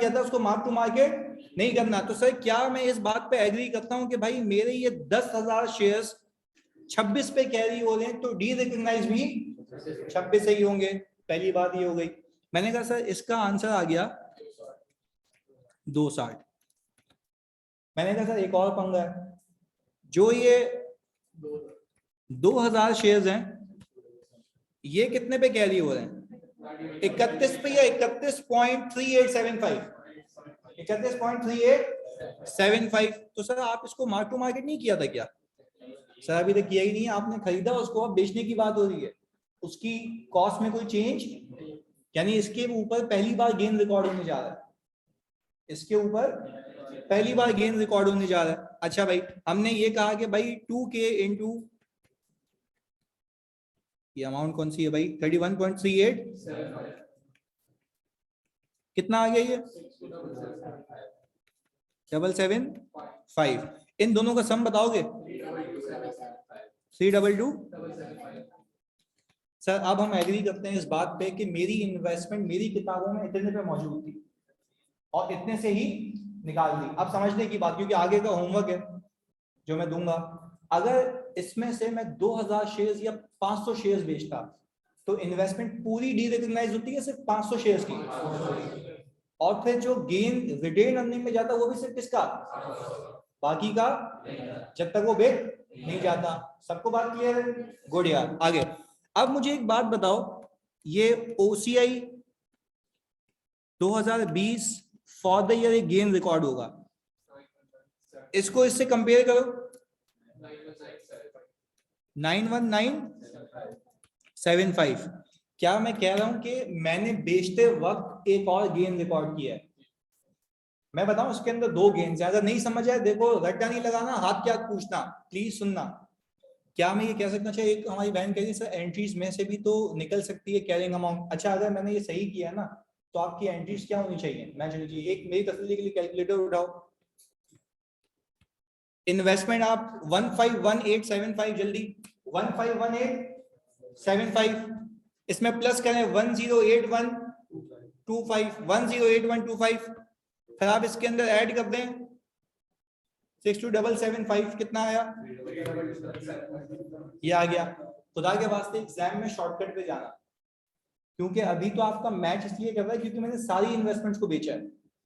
था उसको मार्क टू मार्केट नहीं करना। तो सर क्या मैं इस बात पे एग्री करता हूं कि भाई मेरे ये 10,000 शेयर्स 26 पे कैरी हो रहे हैं तो डी रिकॉग्नाइज भी 26 से ही होंगे? पहली बात ये हो गई। मैंने कहा सर इसका आंसर आ गया 260। मैंने कहा सर एक और पंगा है, जो ये 2000 शेयर्स हैं ये कितने पे कैरी हो रहे हैं? 31 पे या 31.3875? 31.3875। तो सर आप इसको मार्क टू मार्केट नहीं किया था क्या? सर अभी तक किया ही नहीं है, आपने खरीदा उसको, अब बेचने की बात हो रही है, उसकी कॉस्ट में कोई चेंज, यानी इसके ऊपर पहली बार गेन रिकॉर्ड होने जा रहा है, इसके ऊपर पहली बार गेन रिकॉर्ड होने जा रहा है। अच्छा भाई हमने ये कहा कि भाई 2K इंटू ये अमाउंट कौन सी है भाई, 31.38, कितना आ गया ये 775। इन दोनों का सम बताओगे? 322। सर अब हम एग्री करते हैं इस बात पे कि मेरी इन्वेस्टमेंट मेरी किताबों में इतने पे मौजूद थी और इतने से ही निकाल दी। अब समझने की बात, क्योंकि आगे का होमवर्क है जो मैं दूंगा, अगर इसमें से मैं 2000 शेयर्स या 500 शेयर्स बेचता तो इन्वेस्टमेंट पूरी डी रिकॉग्नाइज होती है सिर्फ 500 शेयर्स की, और फिर जो गेन रिटेन अर्निंग में जाता वो भी सिर्फ किसका, बाकी का, जब तक वो बेच नहीं जाता। सबको बात क्लियर है? गुड यार। आगे अब मुझे एक बात बताओ, ये OCI 2020 फॉर द ईयर एक गेन रिकॉर्ड होगा, इसको इससे कंपेयर करो, 91975। क्या मैं कह रहा हूं कि मैंने बेचते वक्त एक और गेन रिकॉर्ड किया है? मैं बताऊं उसके अंदर 2 गेन्स हैं। अगर नहीं समझ आए देखो, रट्टा नहीं लगाना, हाथ क्या पूछना, प्लीज सुनना। क्या मैं ये कह सकता? अच्छा एक हमारी बहन कह रही सर एंट्रीज में से भी तो निकल सकती है कैरिंग अमाउंट। अच्छा अगर मैंने ये सही किया है ना तो आपकी एंट्रीज क्या होनी चाहिए? मैं चलिए एक मेरी तसल्ली के लिए कैलकुलेटर उठाओ, इन्वेस्टमेंट आप 151875, जल्दी 151875, इसमें प्लस करें 108125, 108125, फिर आप इसके अंदर ऐड कर दें 62775, कितना आया? ये आ गया। खुदा के वास्ते एग्जाम में शॉर्टकट पे जाना, क्योंकि अभी तो आपका मैच इसलिए कर रहा है क्योंकि मैंने सारी इन्वेस्टमेंट्स को बेचा है।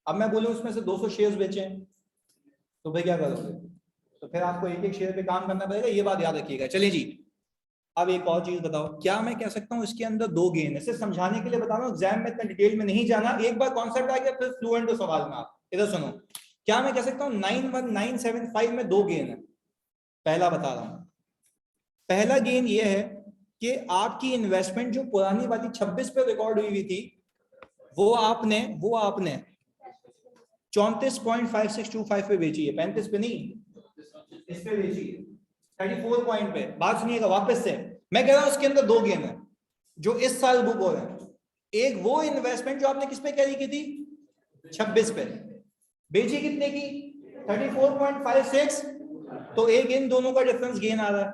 अब मैं बोलूं उसमें से 200 शेयर्स बेचे हैं तो भाई क्या करोगे? तो फिर आपको एक एक शेयर पे काम करना पड़ेगा, ये बात याद रखिएगा। चलिए जी, अब एक और चीज बताओ, क्या मैं कह सकता हूं इसके अंदर 2 गेन है? सिर्फ समझाने के लिए बता रहा हूं, एग्जाम में इतना डिटेल में नहीं जाना, एक बार कॉन्सेप्ट आ गया फिर फ्लुएंट हो सवाल में। आप इधर सुनो, क्या मैं कह सकता हूं 91975 में 2 गेन है? पहला बता रहा हूं, पहला गेन ये है कि आपकी इन्वेस्टमेंट जो पुरानी वाली 26 पे रिकॉर्ड हुई थी वो आपने 34.5625 पे बेची है, 35 पे नहीं, इस पे बेची है 34 पॉइंट पे। बात सुनिएगा वापस से, मैं कह रहा हूं उसके अंदर 2 गेन है जो इस साल बुक हो रहे हैं। एक वो इन्वेस्टमेंट जो आपने किस पे कैरी की थी, 26 पे, बेची कितने की, 34.56, तो एक इन दोनों का डिफरेंस गेन आ रहा है।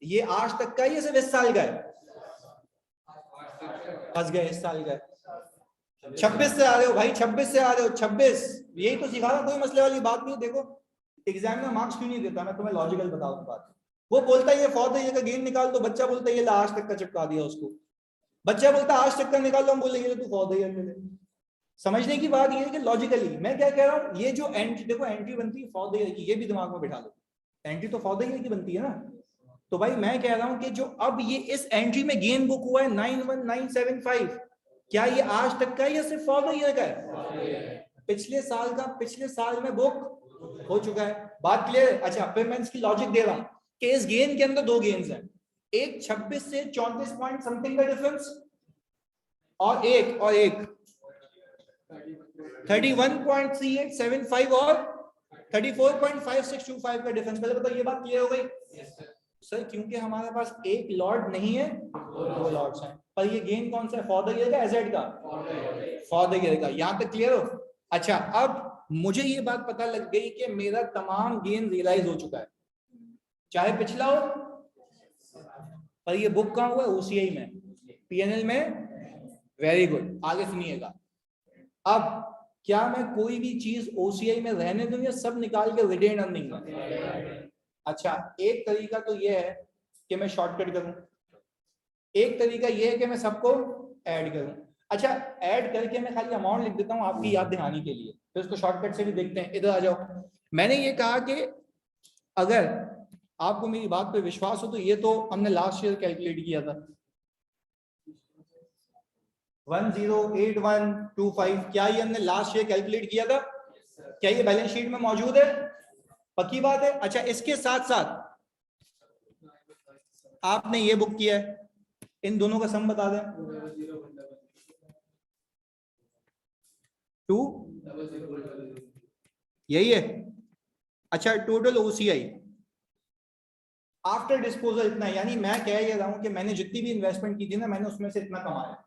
ये आज तक का, ये सिर्फ इस साल का है, फंस गए इस साल का है। 26 से आ रहे हो भाई, 26 से आ रहे हो, 26, यही तो सिखा रहा, कोई मसले वाली बात नहीं है। देखो एग्जाम में मार्क्स क्यों नहीं देता, मैं तुम्हें लॉजिकल बताऊं बात। वो बोलता है ये फॉर द ईयर का गेन निकाल, तो बच्चा बोलता है ये लास्ट तक का चिपका दिया उसको, बच्चा बोलता है आज तक का निकाल लो, हम बोलेंगे तू फॉर द ईयर ले ले। समझने की बात ये है कि लॉजिकली मैं क्या कह रहा हूँ, ये जो एंट्री देखो, एंट्री बनती है फॉर द ईयर की, ये भी दिमाग में बिठा लो, एंट्री तो फॉर द ईयर की बनती है ना। तो भाई मैं कह रहा हूं कि जो अब ये इस एंट्री में गेन बुक हुआ है 91975, क्या ये आज तक का है या सिर्फ फॉर द ईयर का है? पिछले साल का पिछले साल में बुक हो चुका है, बात क्लियर है। अच्छा फिर मैं इसकी लॉजिक दे रहा हूं कि इस गेन के अंदर दो गेन्स हैं, एक 26 से 34 पॉइंट समथिंग का डिफरेंस, और एक 31.3875 और 34.5625 का डिफरेंस। पहले बताओ ये बात क्लियर हो गई? सर क्योंकि हमारे पास एक लॉट नहीं है, दो लॉट्स हैं, पर ये गेन कौन सा है, फॉर द ईयर का एजेड का? फॉर द ईयर का। यहां तक क्लियर हो? अच्छा अब मुझे ये बात पता लग गई कि मेरा तमाम गेन रियलाइज हो चुका है, चाहे पिछला हो, पर ये बुक कहां हुआ है? ओसीआई में, पीएनएल में। वेरी गुड, आगे सुनिएगा। अब क्या मैं कोई भी चीज ओसीआई में रहने दूं या सब निकाल के रिटेन अर्निंग में? अच्छा एक तरीका तो ये है कि मैं शॉर्टकट करूं, एक तरीका ये है कि मैं सबको ऐड करूं। अच्छा ऐड करके मैं खाली अमाउंट लिख देता हूं आपकी याद दिलाने के लिए, फिर उसको शॉर्टकट से भी देखते हैं। इधर आ जाओ। मैंने ये कहा कि अगर आपको मेरी बात पे विश्वास हो तो ये तो हमने लास्ट ईयर कैलकुलेट किया था 108125, क्या ये हमने लास्ट ईयर कैलकुलेट किया था? क्या ये बैलेंस शीट में मौजूद है? पक्की बात है। अच्छा इसके साथ साथ आपने ये बुक किया है, इन दोनों का सम बता दें। 2 यही है। अच्छा टोटल ओसीआई आफ्टर डिस्पोजल इतना, यानी मैं कह ये रहा हूं कि मैंने जितनी भी इन्वेस्टमेंट की थी ना, मैंने उसमें से इतना कमाया।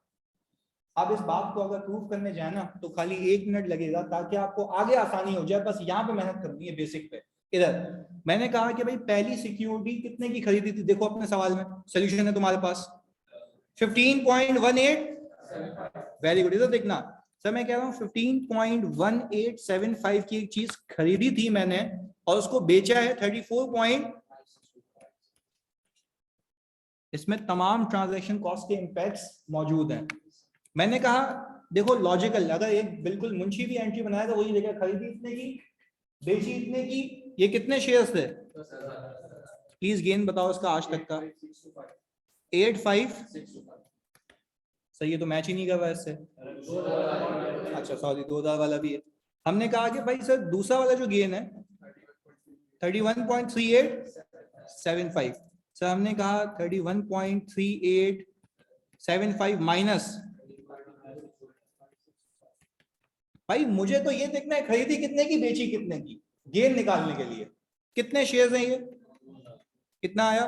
अब इस बात को अगर प्रूफ करने जाए ना तो खाली 1 मिनट लगेगा, ताकि आपको आगे आसानी हो जाए, बस यहाँ पे मेहनत करनी है बेसिक पे। इधर मैंने कहा कि भाई पहली सिक्योरिटी कितने की खरीदी थी, देखो अपने सवाल में सोल्यूशन है तुम्हारे पास 15.18। वेरी गुड, इधर देखना सर, मैं कह रहा हूँ 15.1875 की एक चीज खरीदी थी मैंने और उसको बेचा है 34 इसमें तमाम ट्रांजैक्शन कॉस्ट के इंपैक्ट्स मौजूद हैं। मैंने कहा देखो लॉजिकल, अगर एक बिल्कुल मुंशी भी एंट्री बनाया तो वही जगह खरीदी इतने की, बेची इतने की, ये कितने शेयर्स थे? प्लीज गेन बताओ इसका आज तक का। 85। सही है, तो मैच ही नहीं कर रहा इससे। अच्छा सॉरी, 2000 वाला भी है। हमने कहा कि भाई सर दूसरा वाला जो गेन है 31.3875, सर हमने कहा 31.3875 माइनस, भाई मुझे तो ये देखना है खरीदी कितने की, बेची कितने की, गेन निकालने के लिए। कितने शेयर्स हैं ये? कितना आया?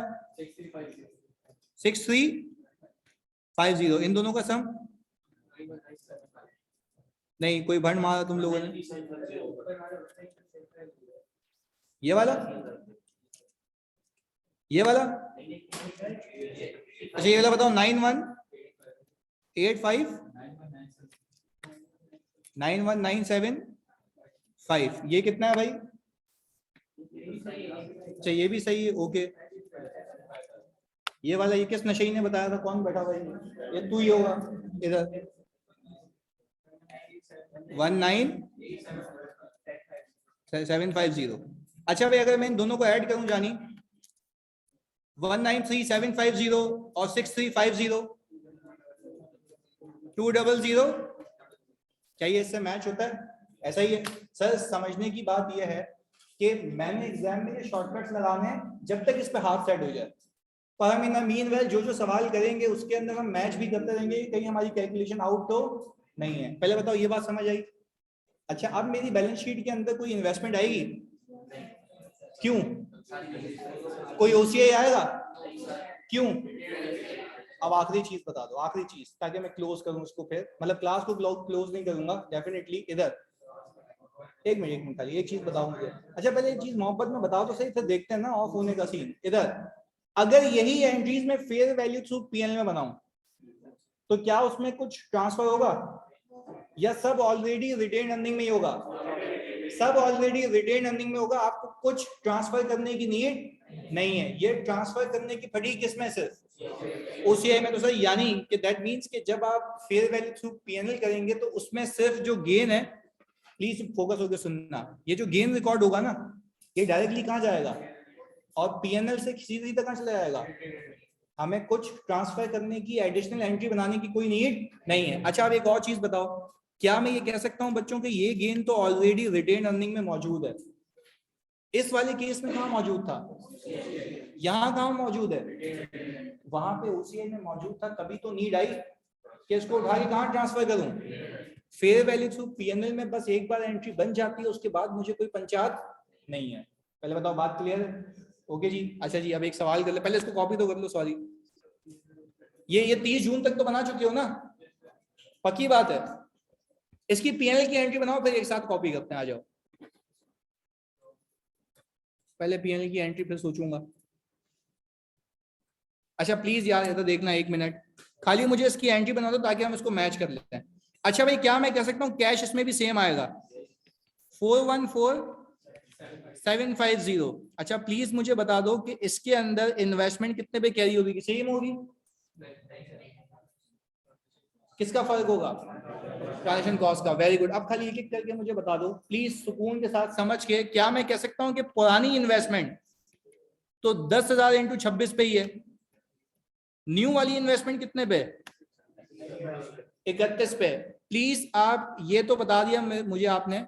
6350। इन दोनों का सम नहीं, कोई भंड मारा तुम लोगों ने। ये वाला, ये वाला, अच्छा ये वाला बताओ। 9185 91975, ये कितना है भाई? अच्छा ये भी सही है, ओके। ये वाला, ये किस नशे ने बताया था, कौन बैठा भाई? ये तू ही होगा। इधर 19750। अच्छा भाई अगर मैं इन दोनों को ऐड करूं जानी, 193750 और 6350 200, क्या ये इससे मैच होता है? ऐसा ही है सर। समझने की बात यह है कि मैंने एग्जाम में ये शॉर्टकट्स लगाने हैं जब तक इस पे हाथ सेट हो जाए, पर हम इन मीन वेल जो जो सवाल करेंगे उसके अंदर हम मैच भी करते रहेंगे, कहीं हमारी कैलकुलेशन आउट तो नहीं है। पहले बताओ ये बात समझ आई? अच्छा अब मेरी बैलेंस शीट के अंदर कोई इन्वेस्टमेंट आएगी? क्यों? कोई ओसीआई आएगा? क्यों? अब आखिरी चीज बता दो, आखिरी चीज, ताकि मैं क्लोज करूं उसको, फिर मतलब क्लास को क्लोज नहीं करूंगा डेफिनेटली। इधर एक मिनट खाली एक चीज बताओ मुझे। अच्छा पहले एक चीज मोहब्बत में बताओ तो सही, फिर देखते हैं ना ऑफ होने का सीन। इधर अगर यही एंट्रीज में फेयर वैल्यू थ्रू पीएनएल में बनाऊं तो क्या उसमें कुछ ट्रांसफर होगा? या सब ऑलरेडी रिटेन अर्निंग में ही होगा? सब ऑलरेडी रिटेन अर्निंग में होगा, आपको कुछ ट्रांसफर करने की नीड नहीं है। ये ट्रांसफर करने की पड़ी किसमें? सिर्फ ओसीआई में। तो सर यानी कि दैट मींस कि जब आप फेयर वैल्यू थ्रू पीएनएल करेंगे तो उसमें सिर्फ जो गेन है, प्लीज फोकस होकर सुनना, ये जो गेन रिकॉर्ड होगा ना, ये डायरेक्टली कहां जाएगा? और पीएनएल से सीधी कहां चला जाएगा? हमें कुछ ट्रांसफर करने की, एडिशनल एंट्री बनाने की कोई नीड नहीं है। अच्छा, अब एक और चीज बताओ, क्या मैं ये कह सकता हूं बच्चों के ये गेन तो ऑलरेडी रिटेन अर्निंग में मौजूद है? इस वाले केस में कहां मौजूद था? यहां कहां मौजूद है? वहां पे ओसीआई में मौजूद था, तभी तो नीड आई कि इसको उठा के कहां ट्रांसफर करूं? फेयर वैल्यू थ्रू पीएनएल में बस एक बार एंट्री बन जाती है, उसके बाद मुझे कोई पंचायत नहीं है। पहले बताओ, बात क्लियर है? ओके जी। अच्छा जी, अब एक सवाल कर ले, पहले इसको कॉपी तो कर लो। सॉरी, ये 30 जून तक तो बना चुके हो ना? पक्की बात है? इसकी पीएनएल की एंट्री बनाओ, फिर एक साथ कॉपी करते हैं। आ जाओ, पहले पीएनएल की एंट्री फिर सोचूंगा। अच्छा प्लीज यार इधर देखना, 1 मिनट खाली, मुझे इसकी एंट्री बना दो ताकि हम इसको मैच कर लेते हैं। अच्छा भाई, क्या मैं कह सकता हूँ कैश इसमें भी सेम आएगा? 414750। अच्छा प्लीज मुझे बता दो कि इसके अंदर इन्वेस्टमेंट कितने पे कैरी होगी? सेम होगी? किसका फर्क होगा? ट्रांजेक्शन कॉस्ट का। Very good. अब खाली एक एक करके मुझे बता दो प्लीज, सुकून के साथ समझ के। क्या मैं कह सकता हूं कि पुरानी इन्वेस्टमेंट तो 10,000 इंटू 26 पे ही है, न्यू वाली इन्वेस्टमेंट कितने पे? 31 पे। प्लीज आप ये तो बता दिया मुझे आपने,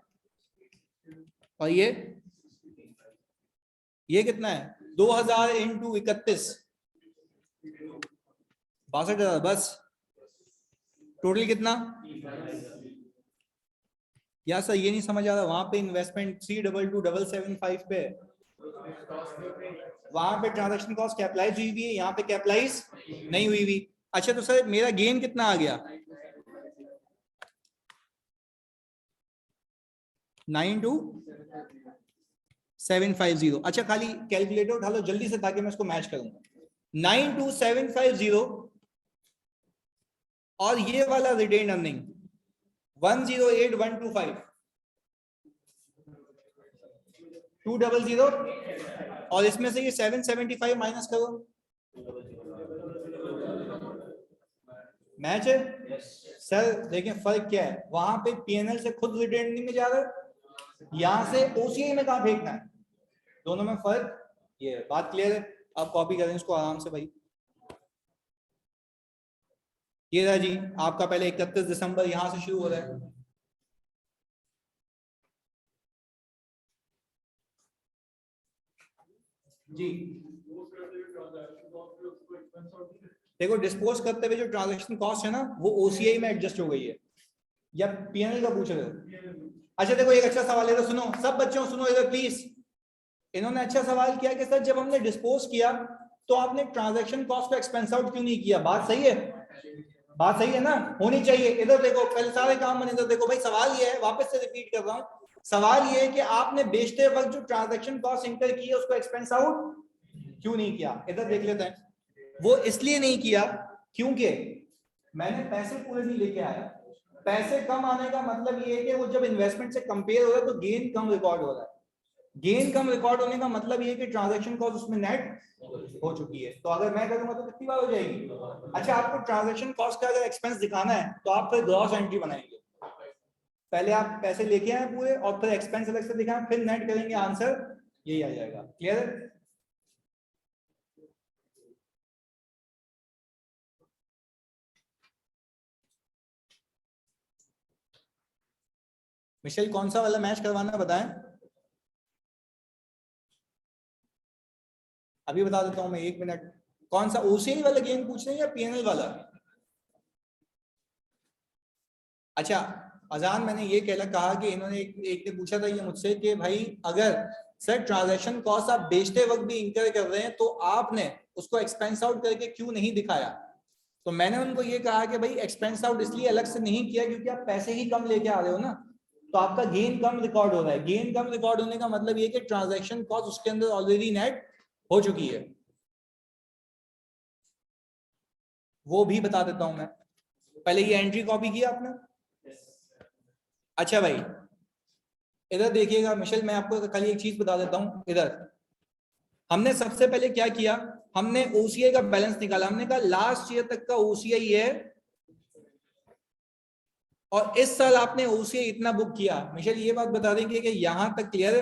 और ये कितना है? 2000 इंटू 31, 62,000 बस। टोटल कितना? या सर ये नहीं समझ आ रहा, वहां पे इन्वेस्टमेंट 322,775 पे, वहां पे ट्रांजैक्शन कॉस्ट कैपिटलाइज हुई हुई है, यहाँ पे कैपिटलाइज नहीं हुई हुई। अच्छा तो सर मेरा गेन कितना आ गया? 92750। अच्छा खाली कैलकुलेटर उठा लो जल्दी से ताकि मैं इसको मैच करूंगा। 92750 और ये वाला रिटेन अर्निंग 108125, 200, और इसमें से ये 775 माइनस करो, मैच है? सर देखें फर्क क्या है, वहां पे पीएनएल से खुद रिटेन अर्निंग में जा रहा है, यहां से ओसीआई में कहां फेंकना है? दोनों में फर्क ये है। बात क्लियर है? आप कॉपी करें इसको आराम से भाई। ये रहा जी आपका, पहले 31 दिसंबर यहां से शुरू हो रहा है। जी देखो, डिस्पोज करते हुए जो ट्रांजैक्शन कॉस्ट है ना, वो ओसीआई में एडजस्ट हो गई है, या पीएनएल का पूछ रहे हो? अच्छा देखो, एक अच्छा सवाल है, तो सुनो सब बच्चों, सुनो इधर प्लीज। इन्होंने अच्छा सवाल किया कि सर जब हमने डिस्पोज किया तो आपने ट्रांजैक्शन कॉस्ट को एक्सपेंस आउट क्यों नहीं किया? बात सही है? बात सही है ना? होनी चाहिए। इधर देखो, पहले सारे काम बने। इधर देखो भाई, सवाल ये है, वापस से रिपीट कर रहा हूं, सवाल ये है कि आपने बेचते वक्त जो ट्रांजैक्शन कॉस्ट इंकर की है उसको एक्सपेंस आउट क्यों नहीं किया? इधर देख लेते हैं। वो इसलिए नहीं किया क्योंकि मैंने पैसे पूरे नहीं लेके आया। पैसे कम आने का मतलब ये है कि वो जब इन्वेस्टमेंट से कंपेयर हो रहा है तो गेन कम रिकॉर्ड हो रहा है। गेन कम रिकॉर्ड होने का मतलब ये है कि ट्रांजैक्शन कॉस्ट उसमें नेट हो चुकी है। तो अगर मैं करूंगा तो कितनी बार हो जाएगी? अच्छा, आपको ट्रांजैक्शन कॉस्ट का अगर एक्सपेंस दिखाना है तो आप फिर ग्रॉस एंट्री बनाएंगे, पहले आप पैसे लेके आए पूरे और फिर एक्सपेंस अलग से दिखाएं, फिर नेट करेंगे, आंसर यही आ जाएगा। क्लियर है? मिशेल कौन सा वाला मैच करवाना बताएं, अभी बता देता हूं मैं, 1 मिनट। कौन सा, ओसीआई वाला गेम पूछ रहे हैं या पीएनएल वाला? अच्छा अजान, मैंने ये कहा कि इन्होंने एक ने पूछा था ये मुझसे कि भाई अगर सर ट्रांजैक्शन कॉस्ट आप बेचते वक्त भी इंकर कर रहे हैं तो आपने उसको एक्सपेंस आउट करके क्यों नहीं दिखाया? तो मैंने उनको ये कहा कि भाई एक्सपेंस आउट इसलिए अलग से नहीं किया क्योंकि आप पैसे ही कम लेके आ रहे हो ना, तो आपका गेन कम रिकॉर्ड हो रहा है। गेन कम रिकॉर्ड होने का मतलब ये कि ट्रांजैक्शन कॉस्ट उसके अंदर ऑलरेडी नेट हो चुकी है। वो भी बता देता हूं मैं, पहले ये एंट्री कॉपी की आपने, अच्छा भाई इधर देखिएगा मिशेल, मैं आपको खाली एक चीज बता देता हूं। इधर हमने सबसे पहले क्या किया, हमने ओसीआई का बैलेंस निकाला। हमने कहा लास्ट ईयर तक का ओसीआई है और इस साल आपने ओसीआई इतना बुक किया। मिशेल ये बात बता देंगे कि यहां तक क्लियर है?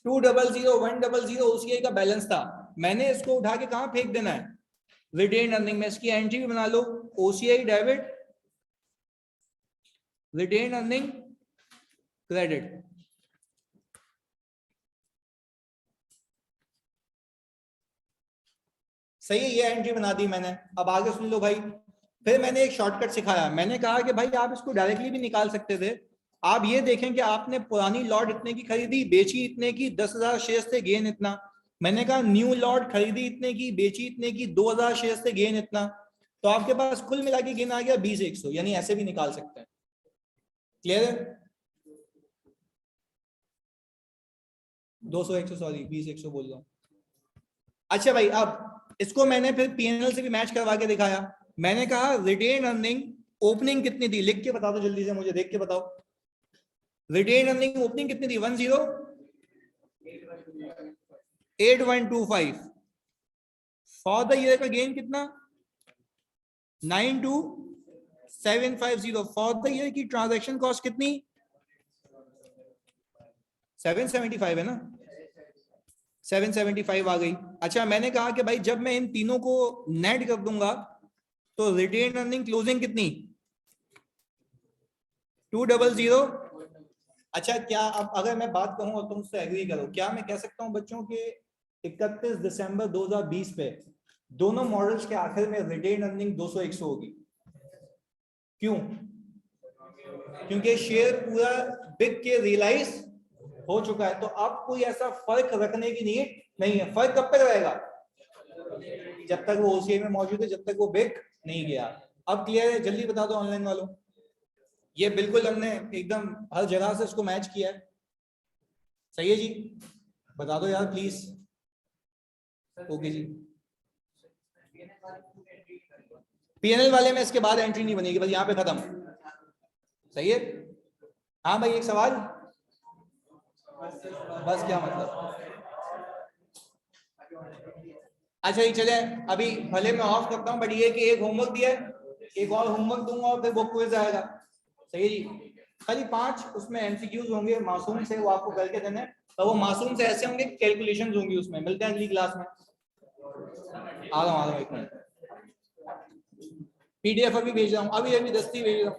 200 100 ओसीआई का बैलेंस था। मैंने इसको उठा के कहां फेंक देना है, रिटेन अर्निंग में। इसकी एंट्री भी बना लो, OCI debit retained earning credit. सही है, ये एंट्री बना दी मैंने। अब आगे सुन लो भाई। फिर मैंने एक शॉर्टकट सिखाया। मैंने कहा कि भाई आप इसको डायरेक्टली भी निकाल सकते थे। आप ये देखें कि आपने पुरानी लॉट इतने की खरीदी, बेची इतने की, 10,000 शेयर से गेन इतना। मैंने कहा न्यू लॉट खरीदी इतने की, बेची इतने की, 2,000 शेयर से गेन इतना। तो आपके पास कुल मिला के गेन आ गया 20,100। यानी ऐसे भी निकाल सकते हैं। क्लियर है? 200 100 सॉरी 20,100 बोल रहा हूं। अच्छा भाई अब इसको मैंने फिर पीएनएल से भी मैच करवा के दिखाया। मैंने कहा रिटेन अर्निंग ओपनिंग कितनी थी, लिख के बता दो जल्दी से, मुझे देख के बताओ। रिटेन अर्निंग ओपनिंग कितनी थी? 8125। फॉर द ईयर का गेन कितना? 92750। फॉर द ईयर की ट्रांजैक्शन कॉस्ट कितनी? 775 है ना, 775 आ गई। अच्छा मैंने कहा कि भाई जब मैं इन तीनों को नेट कर दूंगा तो रिटेन अर्निंग क्लोजिंग कितनी? 200। अच्छा क्या अब अगर मैं बात कहूं और तुम उससे एग्री करो, क्या मैं कह सकता हूं बच्चों के 31 दिसंबर 2020 पे दोनों मॉडल्स के आखिर में रिटेन अर्निंग 200-100 होगी? क्यों? क्योंकि शेयर पूरा बिक के रियलाइज हो चुका है। तो अब कोई ऐसा फर्क रखने की नीड नहीं है। फर्क कब तक रहेगा? जब तक वो ओसीआई में मौजूद है, जब तक वो बिक नहीं गया। अब क्लियर है? जल्दी बता दो ऑनलाइन वालों। ये बिल्कुल हमने एकदम हर जगह से इसको मैच किया है। सही है जी? बता दो यार प्लीज। Okay ji. पीएनएल वाले में इसके बाद एंट्री नहीं बनेगी, बस यहाँ पे खत्म। सही है? हाँ भाई एक सवाल। बस क्या मतलब? अच्छा ये चले, अभी भले मैं ऑफ करता हूँ, बट ये कि एक होमवर्क दिया है, एक और होमवर्क दूंगा और फिर वो क्विज आएगा। सही है जी? खाली 5 उसमें एमसीक्यूज होंगे मासूम से, वो आपको करके देने। तो वो मासूम से ऐसे होंगे, कैलकुलेशंस होंगी उसमें। मिलते हैं अगली क्लास में। आ रहा हूँ एक मिनट। पीडीएफ अभी भेज रहा हूँ, अभी दस्ती भेज रहा हूँ।